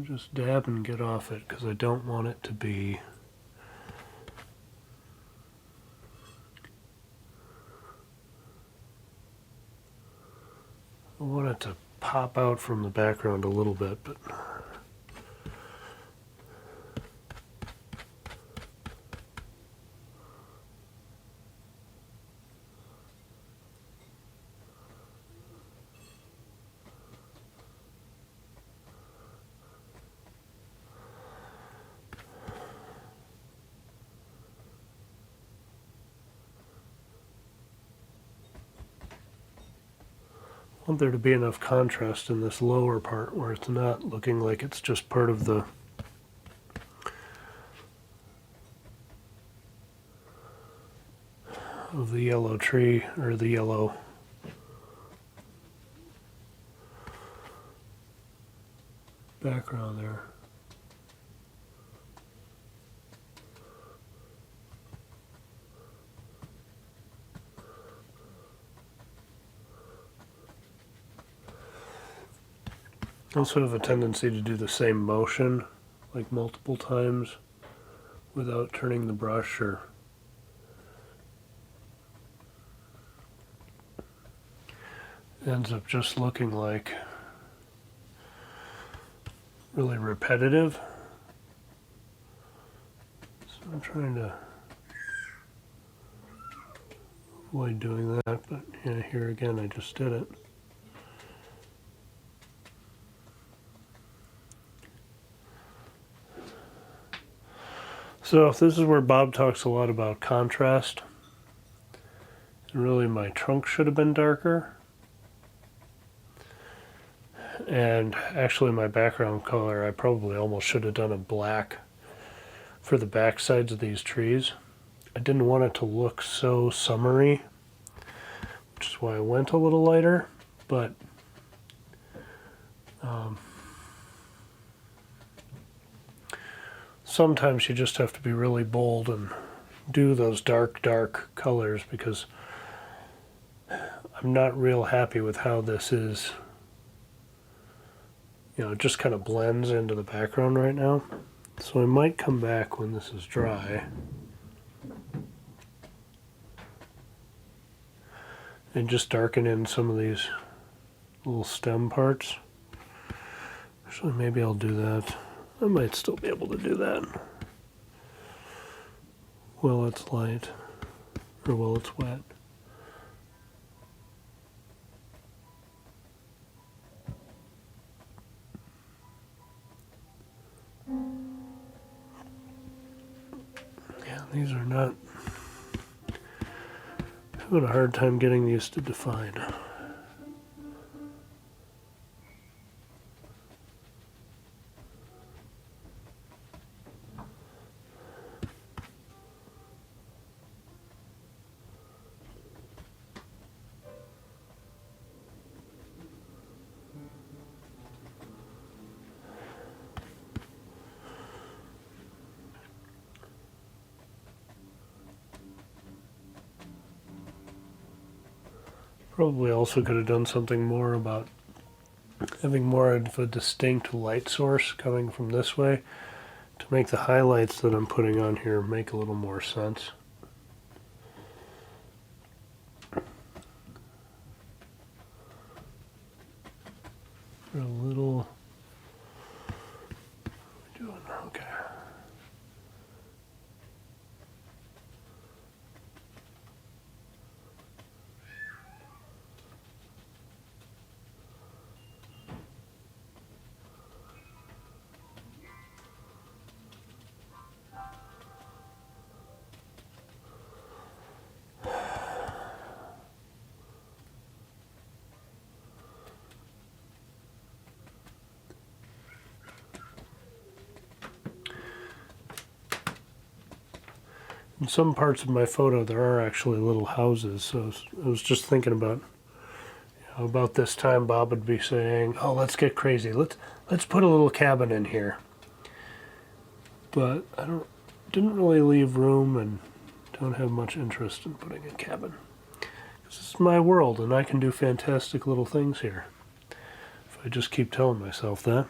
Just dab and get off it because I don't want it to be I want it to pop out from the background a little bit, but I want there to be enough contrast in this lower part where it's not looking like it's just part of the yellow tree or the yellow background there. I also have a tendency to do the same motion like multiple times without turning the brush, or ends up just looking like really repetitive. So I'm trying to avoid doing that, but yeah, here again I just did it. So this is where Bob talks a lot about contrast. And really my trunk should have been darker. And actually my background color, I probably almost should have done a black for the back sides of these trees. I didn't want it to look so summery, which is why I went a little lighter, but sometimes you just have to be really bold and do those dark colors, because I'm not real happy with how this is. You know, it just kind of blends into the background right now. So I might come back when this is dry and just darken in some of these little stem parts. Actually, maybe I'll do that. I might still be able to do that while it's light, or while it's wet. Yeah, these are not, having a hard time getting these to define. Probably also could have done something more about having more of a distinct light source coming from this way to make the highlights that I'm putting on here make a little more sense. A little, what are we doing? Okay. In some parts of my photo, there are actually little houses. So I was just thinking about, about this time Bob would be saying, "Oh, let's get crazy. Let's put a little cabin in here." But I didn't really leave room and don't have much interest in putting a cabin. This is my world, and I can do fantastic little things here. If I just keep telling myself that.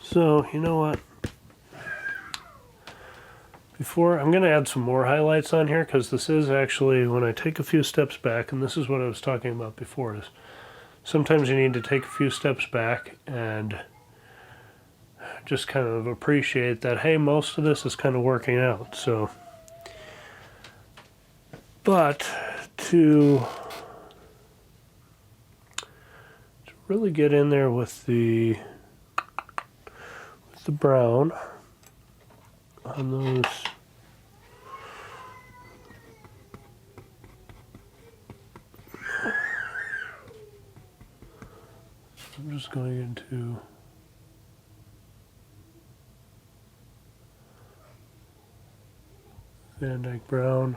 So, you know what? I'm going to add some more highlights on here, because this is actually, when I take a few steps back, and this is what I was talking about before, is sometimes you need to take a few steps back and just kind of appreciate that, hey, most of this is kind of working out. So, but to really get in there with the brown on those, I'm just going into Van Dyke brown,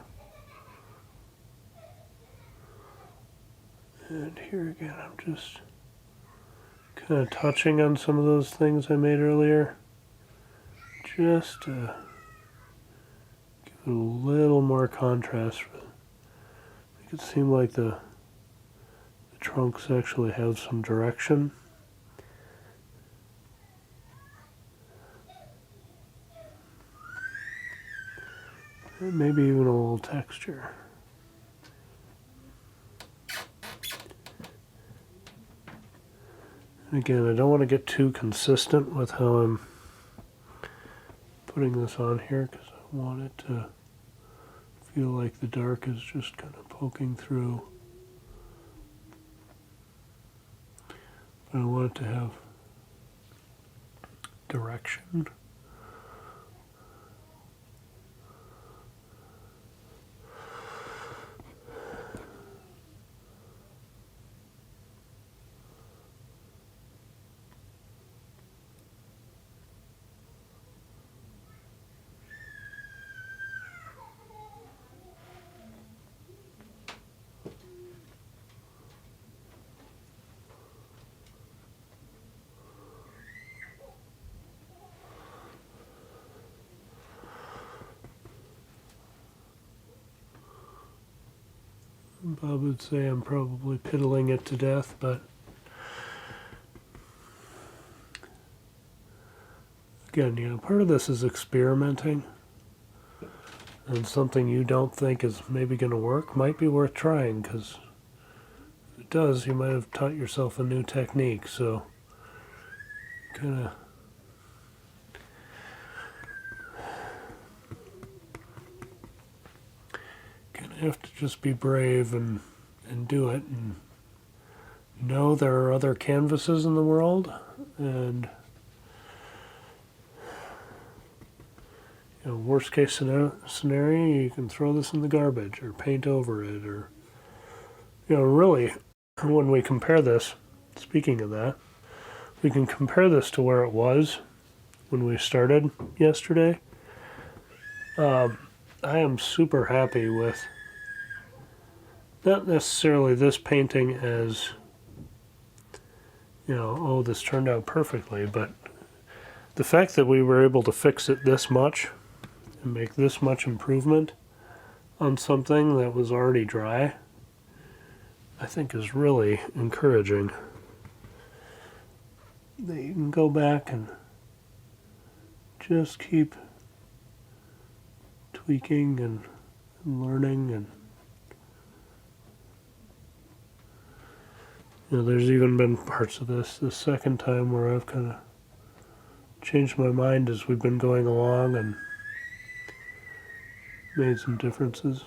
and here again I'm just kind of touching on some of those things I made earlier, just to give it a little more contrast. Make it seem like the trunks actually have some direction. And maybe even a little texture. And again, I don't want to get too consistent with how I'm putting this on here, because I want it to feel like the dark is just kind of poking through. But I want it to have direction. Bob would say I'm probably piddling it to death, but again, part of this is experimenting, and something you don't think is maybe going to work might be worth trying, because if it does, you might have taught yourself a new technique. So kind of have to just be brave and do it, and know there are other canvases in the world, and worst case scenario, you can throw this in the garbage or paint over it, or really, when we compare this, speaking of that, we can compare this to where it was when we started yesterday. I am super happy with not necessarily this painting as, oh, this turned out perfectly, but the fact that we were able to fix it this much and make this much improvement on something that was already dry, I think is really encouraging. That you can go back and just keep tweaking and learning, and there's even been parts of this the second time where I've kind of changed my mind as we've been going along and made some differences.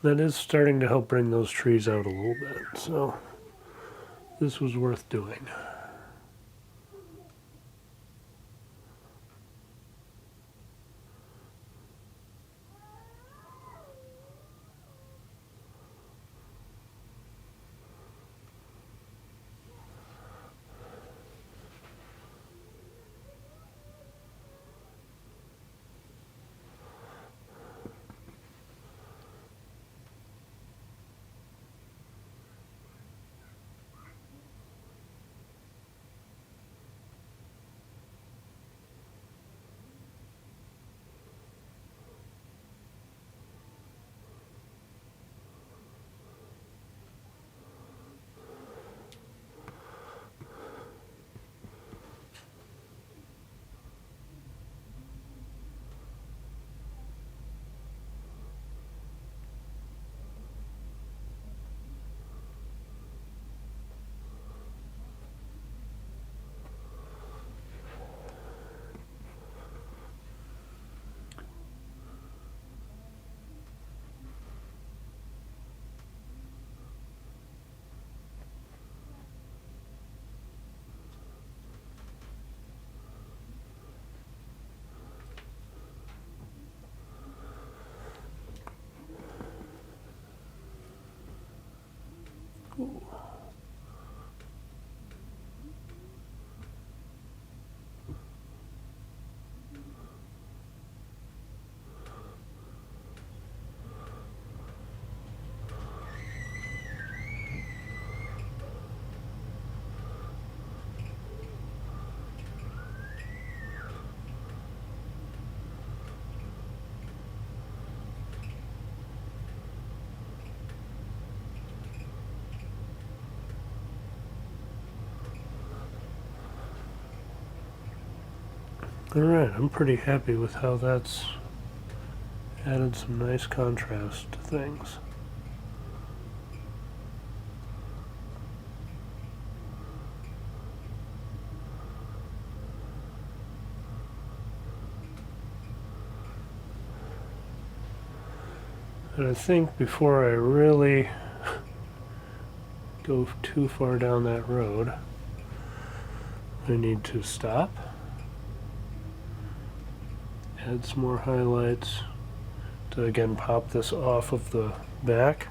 That is starting to help bring those trees out a little bit, so this was worth doing. Ooh. Alright, I'm pretty happy with how that's added some nice contrast to things. And I think before I really go too far down that road, I need to stop, add some more highlights to again pop this off of the back,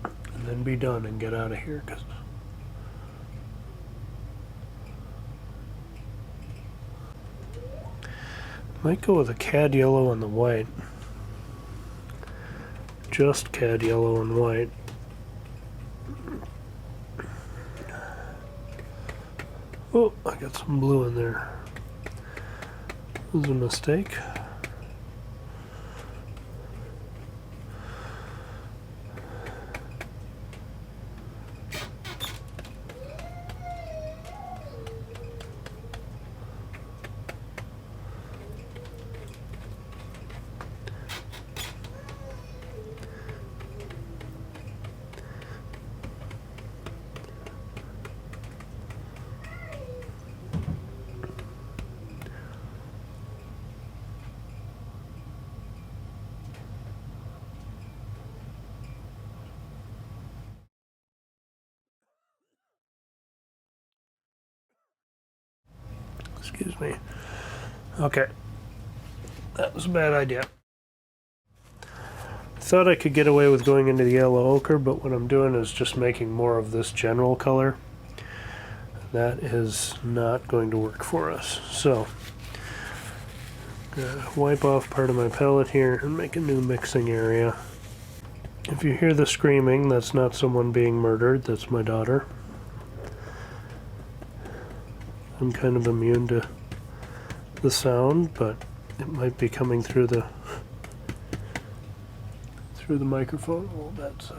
and then be done and get out of here. Cause might go with a cad yellow on the white, just cad yellow and white. Oh, I got some blue in there. was a mistake. Excuse me. Okay. That was a bad idea. Thought I could get away with going into the yellow ochre, but what I'm doing is just making more of this general color. That is not going to work for us. So, wipe off part of my palette here and make a new mixing area. If you hear the screaming, that's not someone being murdered, that's my daughter. I'm kind of immune to the sound, but it might be coming through the microphone a little bit, so.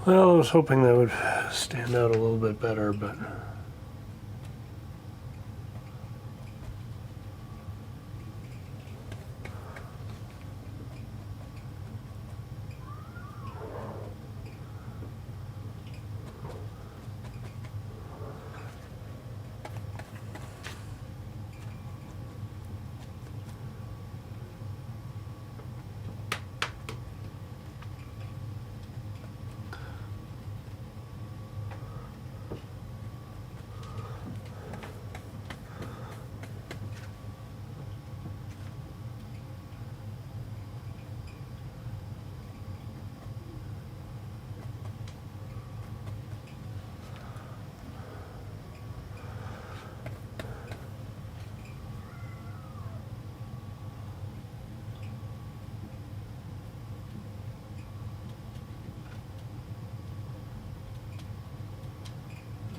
Well, I was hoping that would stand out a little bit better, but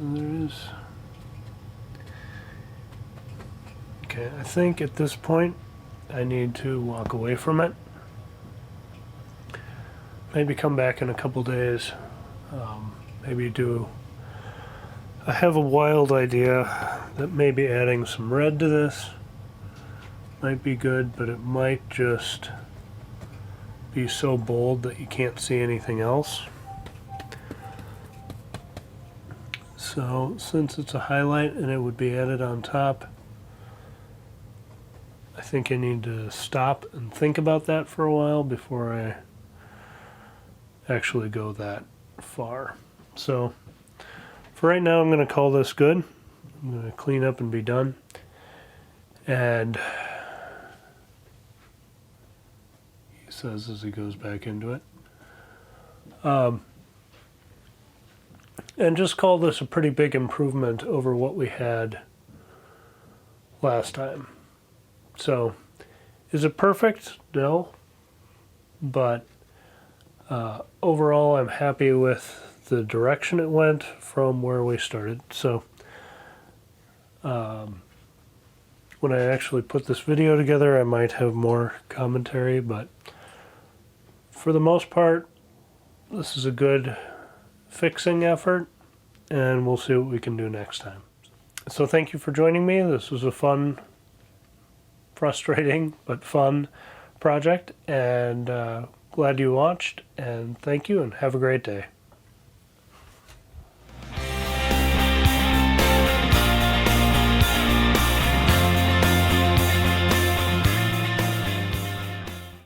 there is. Okay, I think at this point I need to walk away from it. Maybe come back in a couple days. Maybe do. I have a wild idea that maybe adding some red to this might be good, but it might just be so bold that you can't see anything else. So since it's a highlight and it would be added on top, I think I need to stop and think about that for a while before I actually go that far. So for right now, I'm going to call this good. I'm going to clean up and be done. And he says as he goes back into it. And just call this a pretty big improvement over what we had last time. So, is it perfect? No. But overall, I'm happy with the direction it went from where we started. So, when I actually put this video together, I might have more commentary, but for the most part, this is a good fixing effort, and we'll see what we can do next time. So thank you for joining me. This was a fun, frustrating, but fun project, and glad you watched, and thank you, and have a great day.